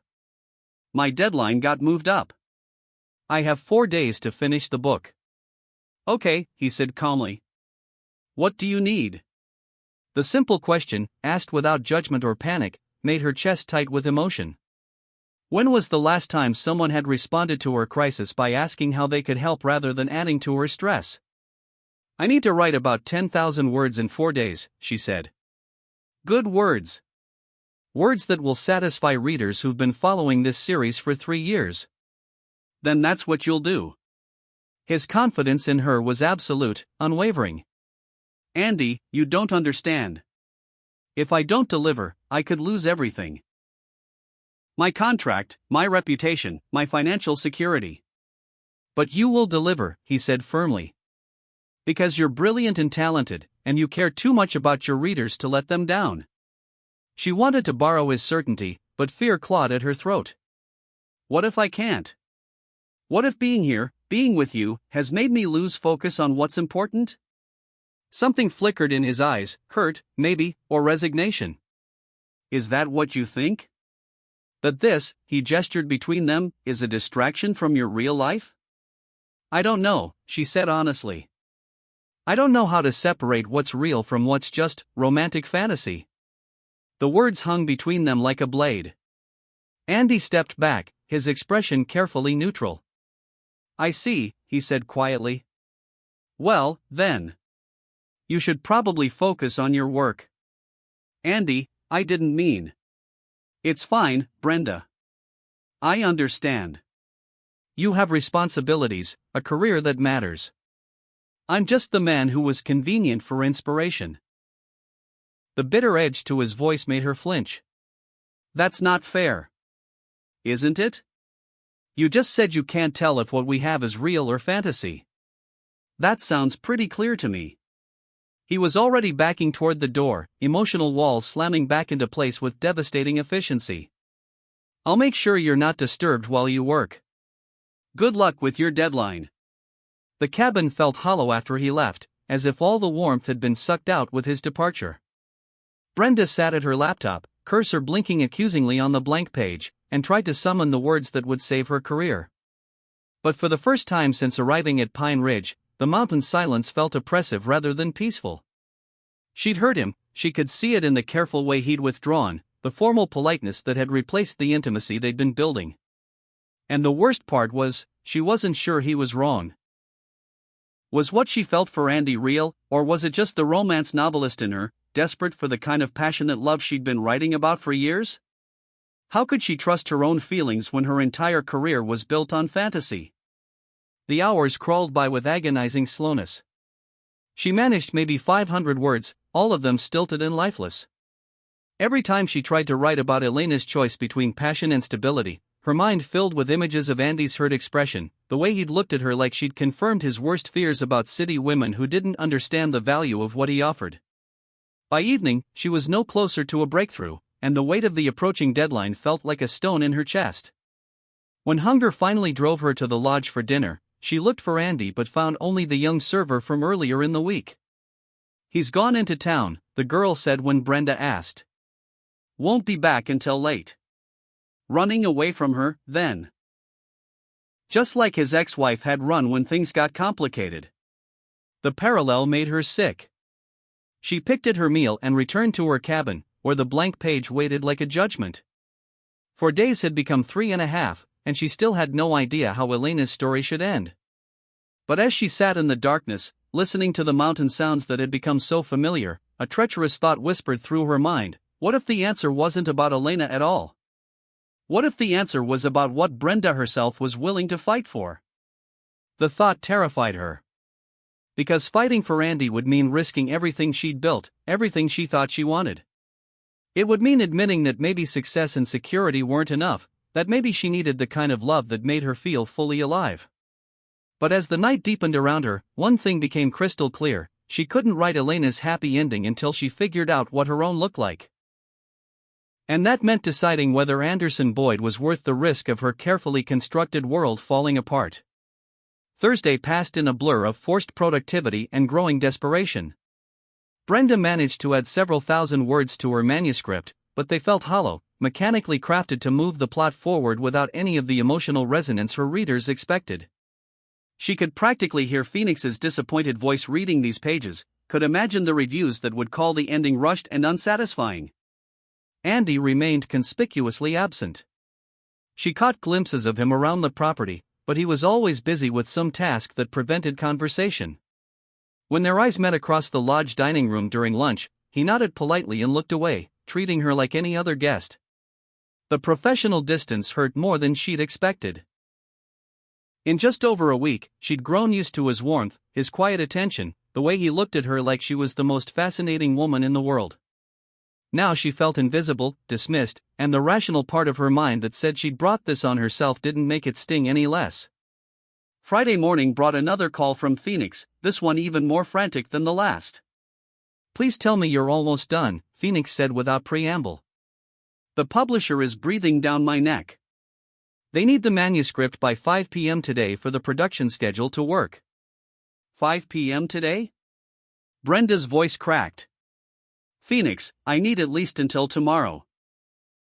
"My deadline got moved up. I have 4 days to finish the book." "Okay," he said calmly. "What do you need?" The simple question, asked without judgment or panic, made her chest tight with emotion. When was the last time someone had responded to her crisis by asking how they could help rather than adding to her stress? "I need to write about 10,000 words in 4 days," she said. "Good words. Words that will satisfy readers who've been following this series for 3 years. Then that's what you'll do." His confidence in her was absolute, unwavering. "Andy, you don't understand. If I don't deliver, I could lose everything. My contract, my reputation, my financial security." "But you will deliver," he said firmly. "Because you're brilliant and talented, and you care too much about your readers to let them down." She wanted to borrow his certainty, but fear clawed at her throat. "What if I can't? What if being here, being with you, has made me lose focus on what's important?" Something flickered in his eyes, hurt, maybe, or resignation. "Is that what you think? That this," he gestured between them, "is a distraction from your real life?" "I don't know," she said honestly. "I don't know how to separate what's real from what's just romantic fantasy." The words hung between them like a blade. Andy stepped back, his expression carefully neutral. "I see," he said quietly. "Well, then. You should probably focus on your work." "Andy, I didn't mean." "It's fine, Brenda. I understand. You have responsibilities, a career that matters. I'm just the man who was convenient for inspiration." The bitter edge to his voice made her flinch. "That's not fair. Isn't it? You just said you can't tell if what we have is real or fantasy. That sounds pretty clear to me." He was already backing toward the door, emotional walls slamming back into place with devastating efficiency. "I'll make sure you're not disturbed while you work. Good luck with your deadline." The cabin felt hollow after he left, as if all the warmth had been sucked out with his departure. Brenda sat at her laptop, cursor blinking accusingly on the blank page, and tried to summon the words that would save her career. But for the first time since arriving at Pine Ridge, the mountain silence felt oppressive rather than peaceful. She'd heard him, she could see it in the careful way he'd withdrawn, the formal politeness that had replaced the intimacy they'd been building. And the worst part was, she wasn't sure he was wrong. Was what she felt for Andy real, or was it just the romance novelist in her, desperate for the kind of passionate love she'd been writing about for years? How could she trust her own feelings when her entire career was built on fantasy? The hours crawled by with agonizing slowness. She managed maybe 500 words, all of them stilted and lifeless. Every time she tried to write about Elena's choice between passion and stability, her mind filled with images of Andy's hurt expression, the way he'd looked at her like she'd confirmed his worst fears about city women who didn't understand the value of what he offered. By evening, she was no closer to a breakthrough, and the weight of the approaching deadline felt like a stone in her chest. When hunger finally drove her to the lodge for dinner, she looked for Andy but found only the young server from earlier in the week. "He's gone into town," the girl said when Brenda asked. "Won't be back until late." Running away from her, then. Just like his ex-wife had run when things got complicated. The parallel made her sick. She picked at her meal and returned to her cabin, where the blank page waited like a judgment. 4 days had become 3.5, and she still had no idea how Elena's story should end. But as she sat in the darkness, listening to the mountain sounds that had become so familiar, a treacherous thought whispered through her mind: what if the answer wasn't about Elena at all? What if the answer was about what Brenda herself was willing to fight for? The thought terrified her. Because fighting for Andy would mean risking everything she'd built, everything she thought she wanted. It would mean admitting that maybe success and security weren't enough, that maybe she needed the kind of love that made her feel fully alive. But as the night deepened around her, one thing became crystal clear: she couldn't write Elena's happy ending until she figured out what her own looked like. And that meant deciding whether Anderson Boyd was worth the risk of her carefully constructed world falling apart. Thursday passed in a blur of forced productivity and growing desperation. Brenda managed to add several thousand words to her manuscript, but they felt hollow, mechanically crafted to move the plot forward without any of the emotional resonance her readers expected. She could practically hear Phoenix's disappointed voice reading these pages, could imagine the reviews that would call the ending rushed and unsatisfying. Andy remained conspicuously absent. She caught glimpses of him around the property, but he was always busy with some task that prevented conversation. When their eyes met across the lodge dining room during lunch, he nodded politely and looked away, treating her like any other guest. The professional distance hurt more than she'd expected. In just over a week, she'd grown used to his warmth, his quiet attention, the way he looked at her like she was the most fascinating woman in the world. Now she felt invisible, dismissed, and the rational part of her mind that said she'd brought this on herself didn't make it sting any less. Friday morning brought another call from Phoenix, this one even more frantic than the last. "Please tell me you're almost done," Phoenix said without preamble. "The publisher is breathing down my neck. They need the manuscript by 5 p.m. today for the production schedule to work." 5 p.m. today? Brenda's voice cracked. "Phoenix, I need at least until tomorrow."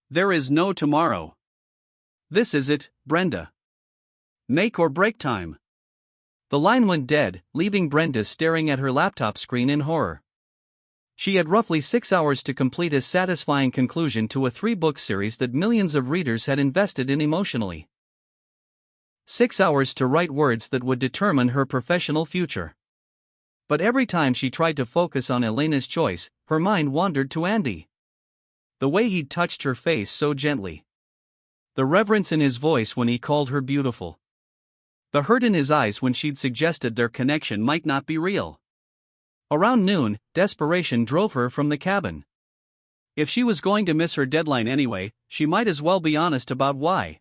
"There is no tomorrow. This is it, Brenda. Make or break time." The line went dead, leaving Brenda staring at her laptop screen in horror. She had roughly 6 hours to complete a satisfying conclusion to a 3-book series that millions of readers had invested in emotionally. 6 hours to write words that would determine her professional future. But every time she tried to focus on Elena's choice, her mind wandered to Andy. The way he'd touched her face so gently. The reverence in his voice when he called her beautiful. The hurt in his eyes when she'd suggested their connection might not be real. Around noon, desperation drove her from the cabin. If she was going to miss her deadline anyway, she might as well be honest about why.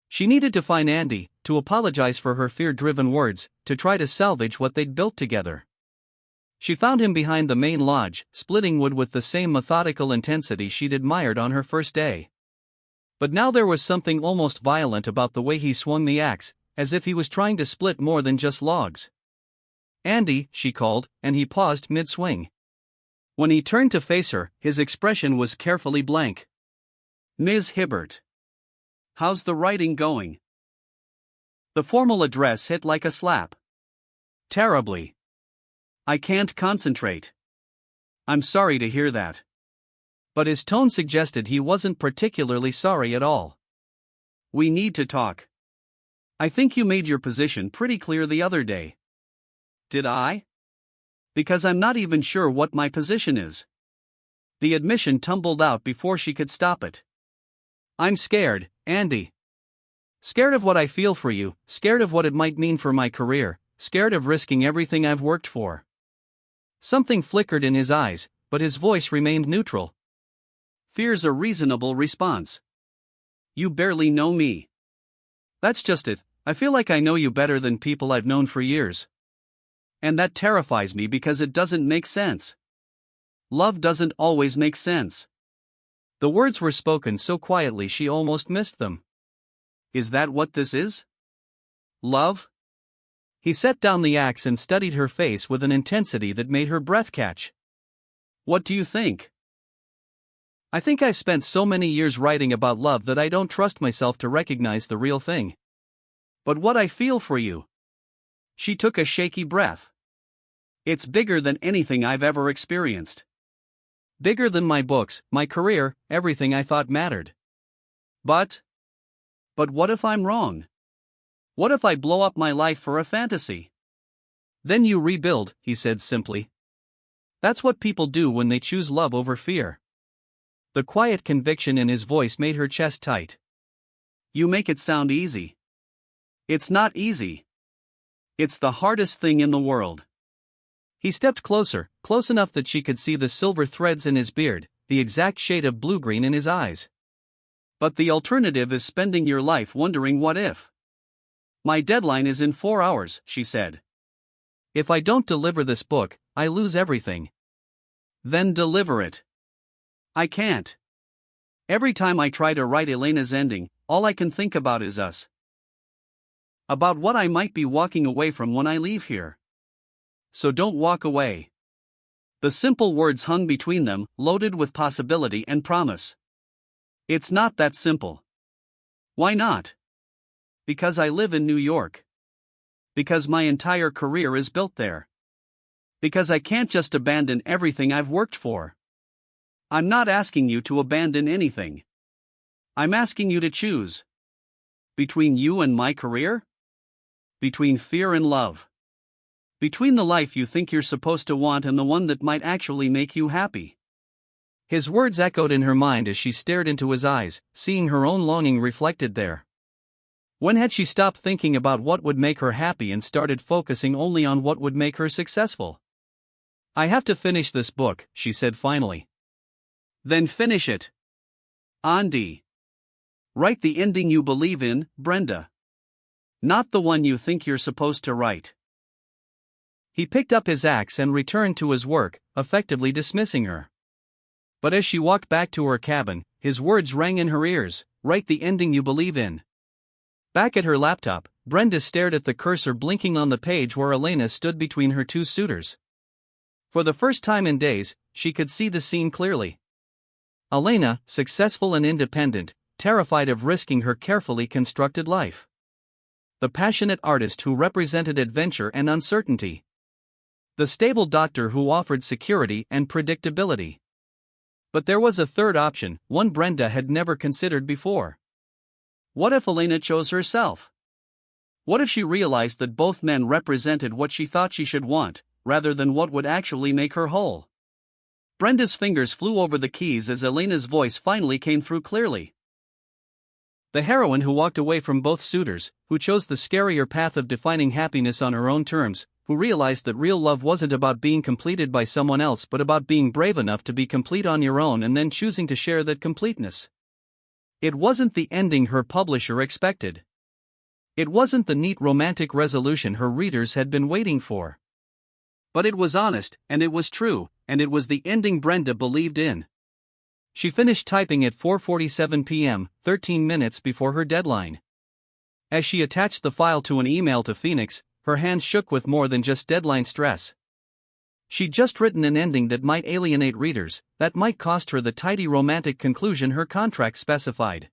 She needed to find Andy, to apologize for her fear-driven words, to try to salvage what they'd built together. She found him behind the main lodge, splitting wood with the same methodical intensity she'd admired on her first day. But now there was something almost violent about the way he swung the axe, as if he was trying to split more than just logs. "Andy," she called, and he paused mid-swing. When he turned to face her, his expression was carefully blank. "Ms. Hibbert. How's the writing going?" The formal address hit like a slap. "Terribly. I can't concentrate." "I'm sorry to hear that." But his tone suggested he wasn't particularly sorry at all. "We need to talk. I think you made your position pretty clear the other day." "Did I? Because I'm not even sure what my position is." The admission tumbled out before she could stop it. "I'm scared, Andy. Scared of what I feel for you, scared of what it might mean for my career, scared of risking everything I've worked for." Something flickered in his eyes, but his voice remained neutral. "Fear's a reasonable response. You barely know me." "That's just it, I feel like I know you better than people I've known for years. And that terrifies me because it doesn't make sense. Love doesn't always make sense." The words were spoken so quietly she almost missed them. "Is that what this is? Love?" He set down the axe and studied her face with an intensity that made her breath catch. "What do you think?" "I think I've spent so many years writing about love that I don't trust myself to recognize the real thing." But what I feel for you. She took a shaky breath. It's bigger than anything I've ever experienced. Bigger than my books, my career, everything I thought mattered. But what if I'm wrong? What if I blow up my life for a fantasy? Then you rebuild, he said simply. That's what people do when they choose love over fear. The quiet conviction in his voice made her chest tight. You make it sound easy. It's not easy. It's the hardest thing in the world. He stepped closer, close enough that she could see the silver threads in his beard, the exact shade of blue-green in his eyes. But the alternative is spending your life wondering what if. My deadline is in 4 hours, she said. If I don't deliver this book, I lose everything. Then deliver it. I can't. Every time I try to write Elena's ending, all I can think about is us. About what I might be walking away from when I leave here. So don't walk away. The simple words hung between them, loaded with possibility and promise. It's not that simple. Why not? Because I live in New York. Because my entire career is built there. Because I can't just abandon everything I've worked for. I'm not asking you to abandon anything. I'm asking you to choose. Between you and my career? Between fear and love. Between the life you think you're supposed to want and the one that might actually make you happy. His words echoed in her mind as she stared into his eyes, seeing her own longing reflected there. When had she stopped thinking about what would make her happy and started focusing only on what would make her successful? I have to finish this book, she said finally. Then finish it. Andy. Write the ending you believe in, Brenda. Not the one you think you're supposed to write. He picked up his axe and returned to his work, effectively dismissing her. But as she walked back to her cabin, his words rang in her ears, write the ending you believe in. Back at her laptop, Brenda stared at the cursor blinking on the page where Elena stood between her two suitors. For the first time in days, she could see the scene clearly. Elena, successful and independent, terrified of risking her carefully constructed life. The passionate artist who represented adventure and uncertainty. The stable doctor who offered security and predictability. But there was a third option, one Brenda had never considered before. What if Elena chose herself? What if she realized that both men represented what she thought she should want, rather than what would actually make her whole? Brenda's fingers flew over the keys as Elena's voice finally came through clearly. The heroine who walked away from both suitors, who chose the scarier path of defining happiness on her own terms, who realized that real love wasn't about being completed by someone else but about being brave enough to be complete on your own and then choosing to share that completeness. It wasn't the ending her publisher expected. It wasn't the neat romantic resolution her readers had been waiting for. But it was honest, and it was true, and it was the ending Brenda believed in. She finished typing at 4:47 p.m., 13 minutes before her deadline. As she attached the file to an email to Phoenix, her hands shook with more than just deadline stress. She'd just written an ending that might alienate readers, that might cost her the tidy romantic conclusion her contract specified.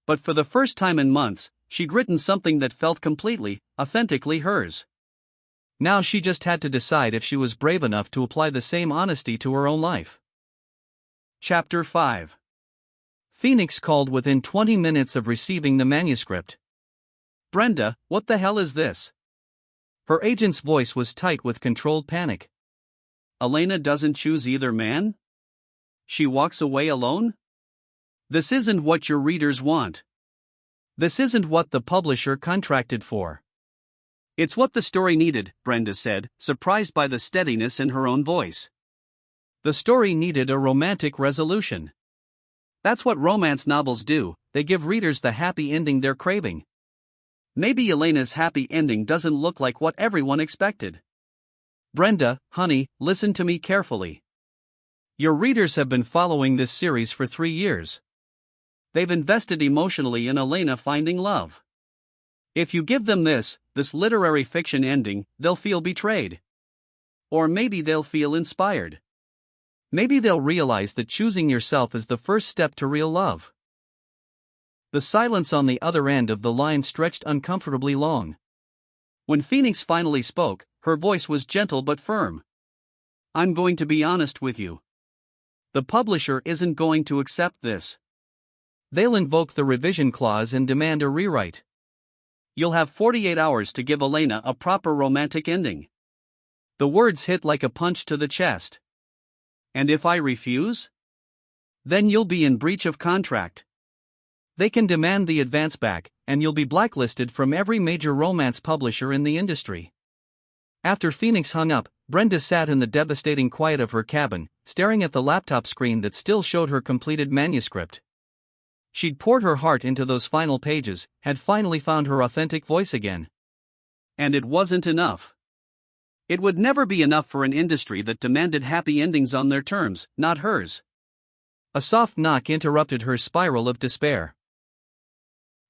But for the first time in months, she'd written something that felt completely, authentically hers. Now she just had to decide if she was brave enough to apply the same honesty to her own life. Chapter 5. Phoenix called within 20 minutes of receiving the manuscript. Brenda, what the hell is this? Her agent's voice was tight with controlled panic. Elena doesn't choose either man? She walks away alone? This isn't what your readers want. This isn't what the publisher contracted for. It's what the story needed, Brenda said, surprised by the steadiness in her own voice. The story needed a romantic resolution. That's what romance novels do, they give readers the happy ending they're craving. Maybe Elena's happy ending doesn't look like what everyone expected. Brenda, honey, listen to me carefully. Your readers have been following this series for 3 years. They've invested emotionally in Elena finding love. If you give them this literary fiction ending, they'll feel betrayed. Or maybe they'll feel inspired. Maybe they'll realize that choosing yourself is the first step to real love. The silence on the other end of the line stretched uncomfortably long. When Phoenix finally spoke, her voice was gentle but firm. "I'm going to be honest with you. The publisher isn't going to accept this. They'll invoke the revision clause and demand a rewrite. You'll have 48 hours to give Elena a proper romantic ending." The words hit like a punch to the chest. "And if I refuse? Then you'll be in breach of contract. They can demand the advance back, and you'll be blacklisted from every major romance publisher in the industry." After Phoenix hung up, Brenda sat in the devastating quiet of her cabin, staring at the laptop screen that still showed her completed manuscript. She'd poured her heart into those final pages, had finally found her authentic voice again. And it wasn't enough. It would never be enough for an industry that demanded happy endings on their terms, not hers. A soft knock interrupted her spiral of despair.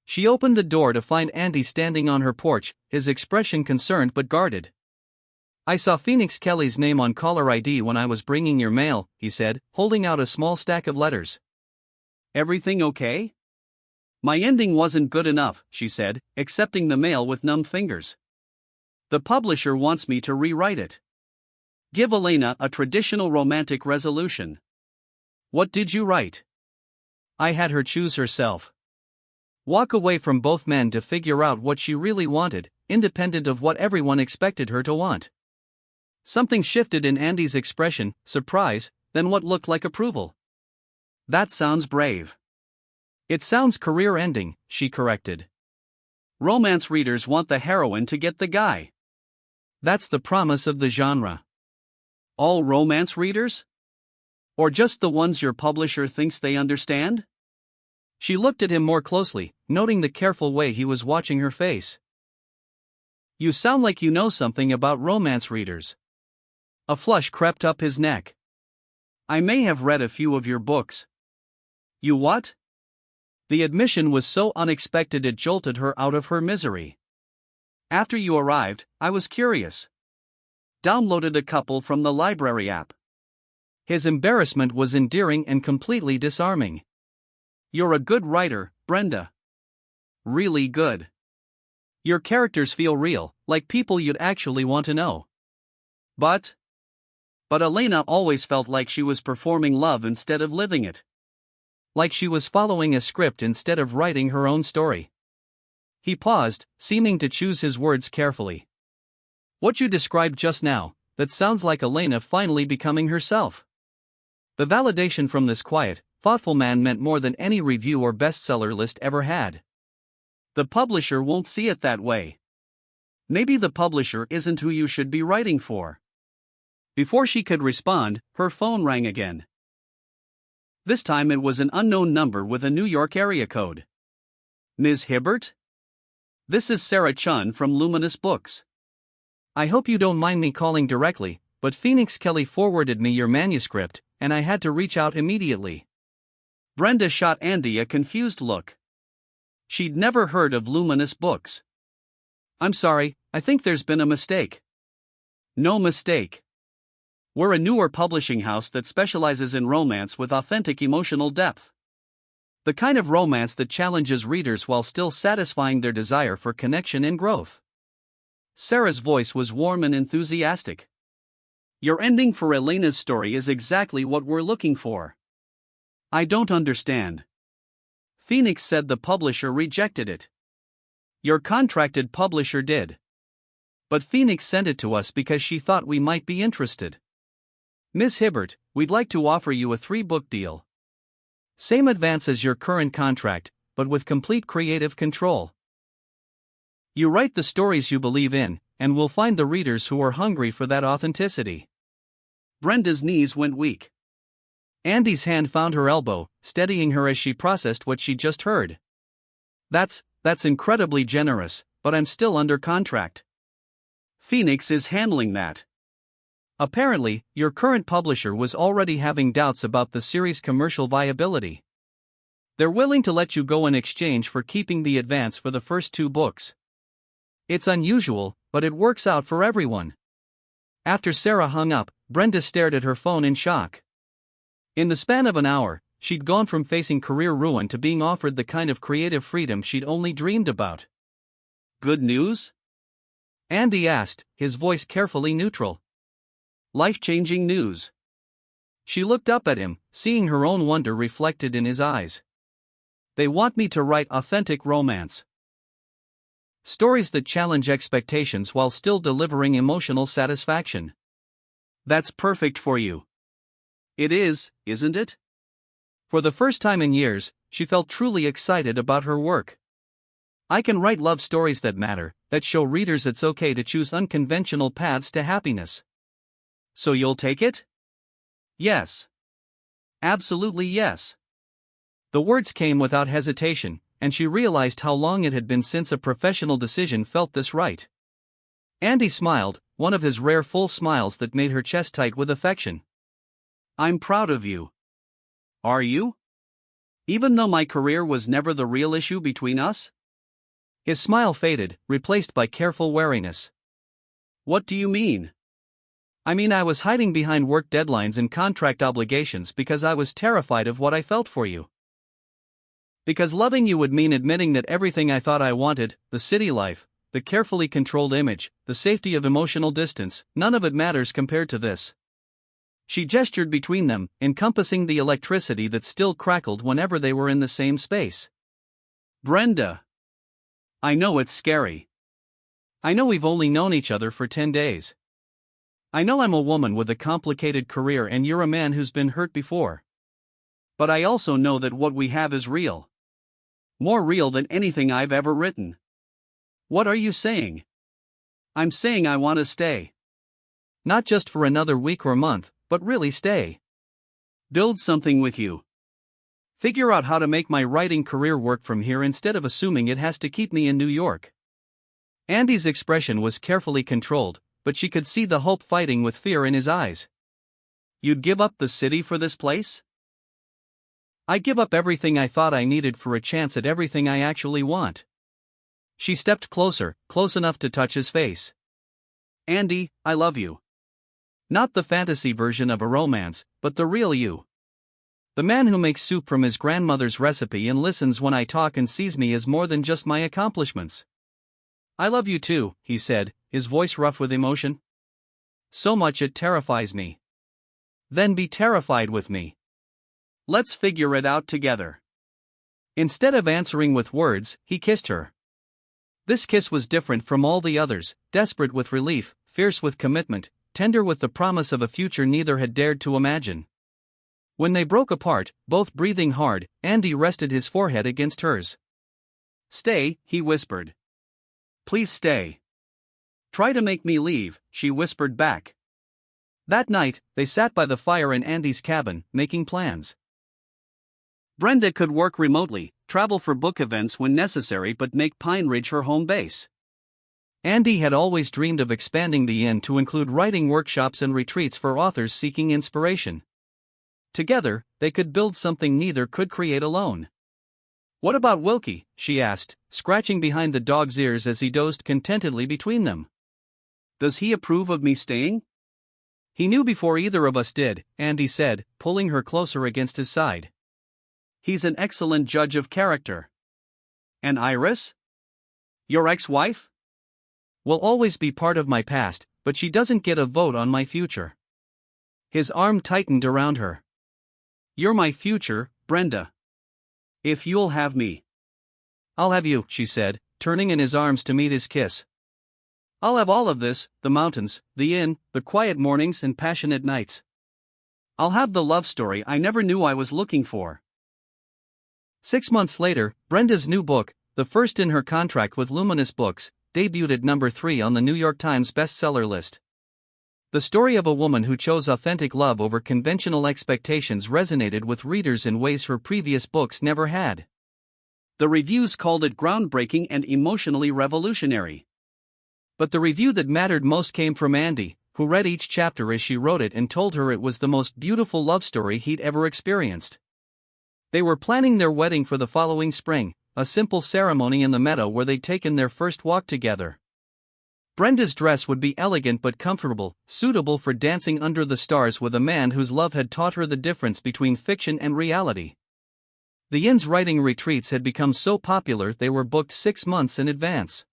She opened the door to find Andy standing on her porch, his expression concerned but guarded. "I saw Phoenix Kelly's name on caller ID when I was bringing your mail," he said, holding out a small stack of letters. "Everything okay?" "My ending wasn't good enough," she said, accepting the mail with numb fingers. "The publisher wants me to rewrite it. Give Elena a traditional romantic resolution." "What did you write?" "I had her choose herself. Walk away from both men to figure out what she really wanted, independent of what everyone expected her to want." Something shifted in Andy's expression, surprise, then what looked like approval. "That sounds brave." "It sounds career-ending," she corrected. "Romance readers want the heroine to get the guy. That's the promise of the genre." "All romance readers? Or just the ones your publisher thinks they understand?" She looked at him more closely, noting the careful way he was watching her face. "You sound like you know something about romance readers." A flush crept up his neck. "I may have read a few of your books." "You what?" The admission was so unexpected it jolted her out of her misery. "After you arrived, I was curious. Downloaded a couple from the library app." His embarrassment was endearing and completely disarming. "You're a good writer, Brenda. Really good. Your characters feel real, like people you'd actually want to know. But Elena always felt like she was performing love instead of living it. Like she was following a script instead of writing her own story." He paused, seeming to choose his words carefully. "What you described just now, that sounds like Elena finally becoming herself." The validation from this quiet, thoughtful man meant more than any review or bestseller list ever had. "The publisher won't see it that way. Maybe the publisher isn't who you should be writing for." Before she could respond, her phone rang again. This time it was an unknown number with a New York area code. "Ms. Hibbert? This is Sarah Chun from Luminous Books. I hope you don't mind me calling directly, but Phoenix Kelly forwarded me your manuscript, and I had to reach out immediately." Brenda shot Andy a confused look. She'd never heard of Luminous Books. "I'm sorry, I think there's been a mistake." "No mistake. We're a newer publishing house that specializes in romance with authentic emotional depth. The kind of romance that challenges readers while still satisfying their desire for connection and growth." Sarah's voice was warm and enthusiastic. "Your ending for Elena's story is exactly what we're looking for." "I don't understand." Phoenix said the publisher rejected it. "Your contracted publisher did. But Phoenix sent it to us because she thought we might be interested. Ms. Hibbert, we'd like to offer you a 3-book deal. Same advance as your current contract, but with complete creative control. You write the stories you believe in, and we'll find the readers who are hungry for that authenticity." Brenda's knees went weak. Andy's hand found her elbow, steadying her as she processed what she'd just heard. That's incredibly generous, but I'm still under contract." "Phoenix is handling that." "Apparently, your current publisher was already having doubts about the series' commercial viability. They're willing to let you go in exchange for keeping the advance for the first 2 books. It's unusual, but it works out for everyone." After Sarah hung up, Brenda stared at her phone in shock. In the span of an hour, she'd gone from facing career ruin to being offered the kind of creative freedom she'd only dreamed about. "Good news?" Andy asked, his voice carefully neutral. "Life-changing news." She looked up at him, seeing her own wonder reflected in his eyes. "They want me to write authentic romance. Stories that challenge expectations while still delivering emotional satisfaction." "That's perfect for you." "It is, isn't it?" For the first time in years, she felt truly excited about her work. "I can write love stories that matter, that show readers it's okay to choose unconventional paths to happiness." "So you'll take it?" "Yes. Absolutely yes." The words came without hesitation, and she realized how long it had been since a professional decision felt this right. Andy smiled, one of his rare full smiles that made her chest tight with affection. "I'm proud of you." "Are you? Even though my career was never the real issue between us?" His smile faded, replaced by careful wariness. "What do you mean?" "I mean, I was hiding behind work deadlines and contract obligations because I was terrified of what I felt for you. Because loving you would mean admitting that everything I thought I wanted, the city life, the carefully controlled image, the safety of emotional distance, none of it matters compared to this." She gestured between them, encompassing the electricity that still crackled whenever they were in the same space. "Brenda. I know it's scary. I know we've only known each other for 10 days. I know I'm a woman with a complicated career and you're a man who's been hurt before. But I also know that what we have is real. More real than anything I've ever written." "What are you saying?" "I'm saying I want to stay. Not just for another week or month, but really stay. Build something with you. Figure out how to make my writing career work from here instead of assuming it has to keep me in New York." Andy's expression was carefully controlled, but she could see the hope fighting with fear in his eyes. "You'd give up the city for this place?" "I'd give up everything I thought I needed for a chance at everything I actually want." She stepped closer, close enough to touch his face. "Andy, I love you. Not the fantasy version of a romance, but the real you. The man who makes soup from his grandmother's recipe and listens when I talk and sees me as more than just my accomplishments." "I love you too," he said, his voice rough with emotion. "So much it terrifies me." "Then be terrified with me. Let's figure it out together." Instead of answering with words, he kissed her. This kiss was different from all the others, desperate with relief, fierce with commitment, tender with the promise of a future neither had dared to imagine. When they broke apart, both breathing hard, Andy rested his forehead against hers. "Stay," he whispered. "Please stay." "Try to make me leave," she whispered back. That night, they sat by the fire in Andy's cabin, making plans. Brenda could work remotely, travel for book events when necessary but make Pine Ridge her home base. Andy had always dreamed of expanding the inn to include writing workshops and retreats for authors seeking inspiration. Together, they could build something neither could create alone. "What about Wilkie?" she asked, scratching behind the dog's ears as he dozed contentedly between them. "Does he approve of me staying?" "He knew before either of us did," Andy said, pulling her closer against his side. "He's an excellent judge of character." "And Iris? Your ex-wife?" "Will always be part of my past, but she doesn't get a vote on my future." His arm tightened around her. "You're my future, Brenda. If you'll have me." "I'll have you," she said, turning in his arms to meet his kiss. "I'll have all of this, the mountains, the inn, the quiet mornings and passionate nights. I'll have the love story I never knew I was looking for." 6 months later, Brenda's new book, the first in her contract with Luminous Books, debuted at number 3 on the New York Times bestseller list. The story of a woman who chose authentic love over conventional expectations resonated with readers in ways her previous books never had. The reviews called it groundbreaking and emotionally revolutionary. But the review that mattered most came from Andy, who read each chapter as she wrote it and told her it was the most beautiful love story he'd ever experienced. They were planning their wedding for the following spring, a simple ceremony in the meadow where they'd taken their first walk together. Brenda's dress would be elegant but comfortable, suitable for dancing under the stars with a man whose love had taught her the difference between fiction and reality. The inn's writing retreats had become so popular they were booked 6 months in advance.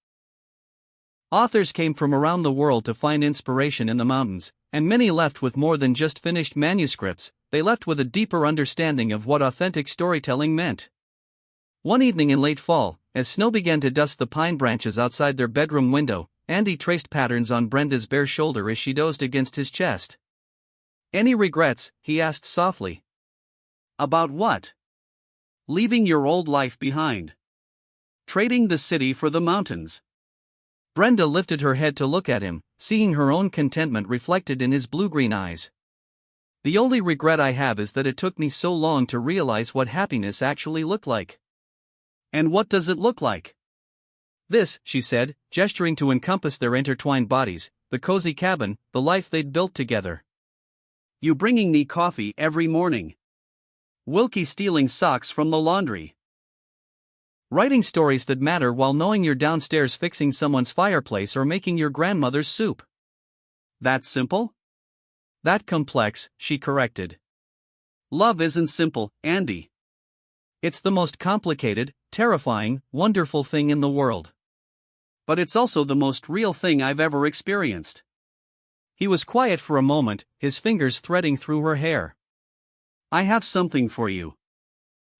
Authors came from around the world to find inspiration in the mountains, and many left with more than just finished manuscripts. They left with a deeper understanding of what authentic storytelling meant. One evening in late fall, as snow began to dust the pine branches outside their bedroom window, Andy traced patterns on Brenda's bare shoulder as she dozed against his chest. "Any regrets?" he asked softly. "About what?" "Leaving your old life behind. Trading the city for the mountains." Brenda lifted her head to look at him, seeing her own contentment reflected in his blue-green eyes. "The only regret I have is that it took me so long to realize what happiness actually looked like." "And what does it look like?" "This," she said, gesturing to encompass their intertwined bodies, the cozy cabin, the life they'd built together. "You bringing me coffee every morning. Wilkie stealing socks from the laundry. Writing stories that matter while knowing you're downstairs fixing someone's fireplace or making your grandmother's soup." "That simple?" "That complex," she corrected. "Love isn't simple, Andy. It's the most complicated, terrifying, wonderful thing in the world. But it's also the most real thing I've ever experienced." He was quiet for a moment, his fingers threading through her hair. "I have something for you.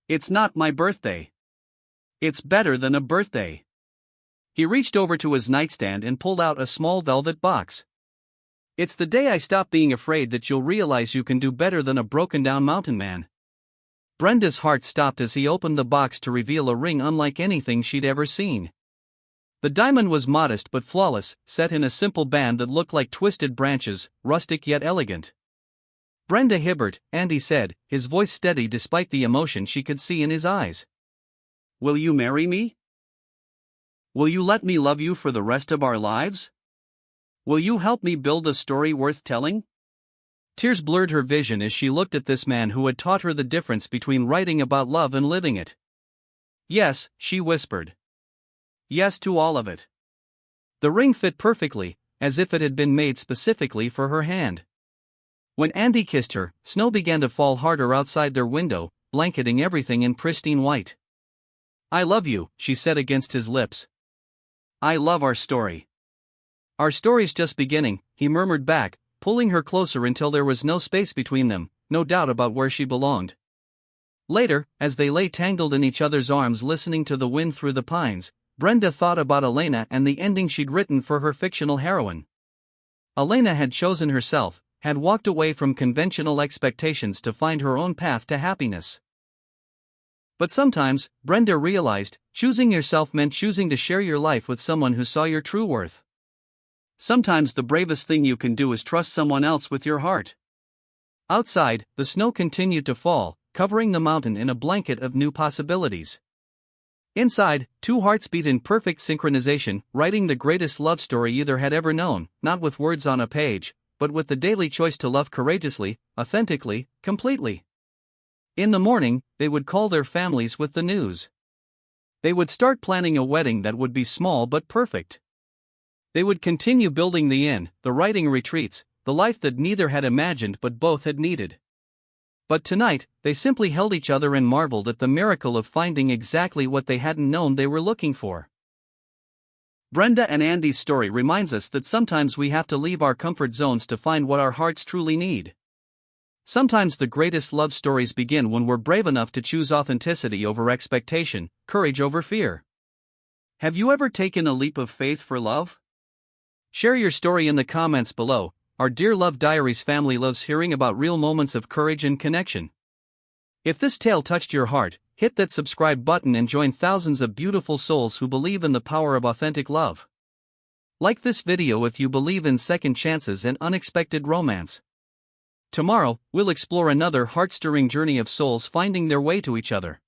It's not my birthday. It's better than a birthday." He reached over to his nightstand and pulled out a small velvet box. "It's the day I stop being afraid that you'll realize you can do better than a broken-down mountain man." Brenda's heart stopped as he opened the box to reveal a ring unlike anything she'd ever seen. The diamond was modest but flawless, set in a simple band that looked like twisted branches, rustic yet elegant. "Brenda Hibbert," Andy said, his voice steady despite the emotion she could see in his eyes. "Will you marry me? Will you let me love you for the rest of our lives? Will you help me build a story worth telling?" Tears blurred her vision as she looked at this man who had taught her the difference between writing about love and living it. "Yes," she whispered. "Yes to all of it." The ring fit perfectly, as if it had been made specifically for her hand. When Andy kissed her, snow began to fall harder outside their window, blanketing everything in pristine white. "I love you," she said against his lips. "I love our story." "Our story's just beginning," he murmured back, pulling her closer until there was no space between them, no doubt about where she belonged. Later, as they lay tangled in each other's arms listening to the wind through the pines, Brenda thought about Elena and the ending she'd written for her fictional heroine. Elena had chosen herself, had walked away from conventional expectations to find her own path to happiness. But sometimes, Brenda realized, choosing yourself meant choosing to share your life with someone who saw your true worth. Sometimes the bravest thing you can do is trust someone else with your heart. Outside, the snow continued to fall, covering the mountain in a blanket of new possibilities. Inside, two hearts beat in perfect synchronization, writing the greatest love story either had ever known, not with words on a page, but with the daily choice to love courageously, authentically, completely. In the morning, they would call their families with the news. They would start planning a wedding that would be small but perfect. They would continue building the inn, the writing retreats, the life that neither had imagined but both had needed. But tonight, they simply held each other and marveled at the miracle of finding exactly what they hadn't known they were looking for. Brenda and Andy's story reminds us that sometimes we have to leave our comfort zones to find what our hearts truly need. Sometimes the greatest love stories begin when we're brave enough to choose authenticity over expectation, courage over fear. Have you ever taken a leap of faith for love? Share your story in the comments below. Our Dear Love Diaries family loves hearing about real moments of courage and connection. If this tale touched your heart, hit that subscribe button and join thousands of beautiful souls who believe in the power of authentic love. Like this video if you believe in second chances and unexpected romance. Tomorrow, we'll explore another heart-stirring journey of souls finding their way to each other.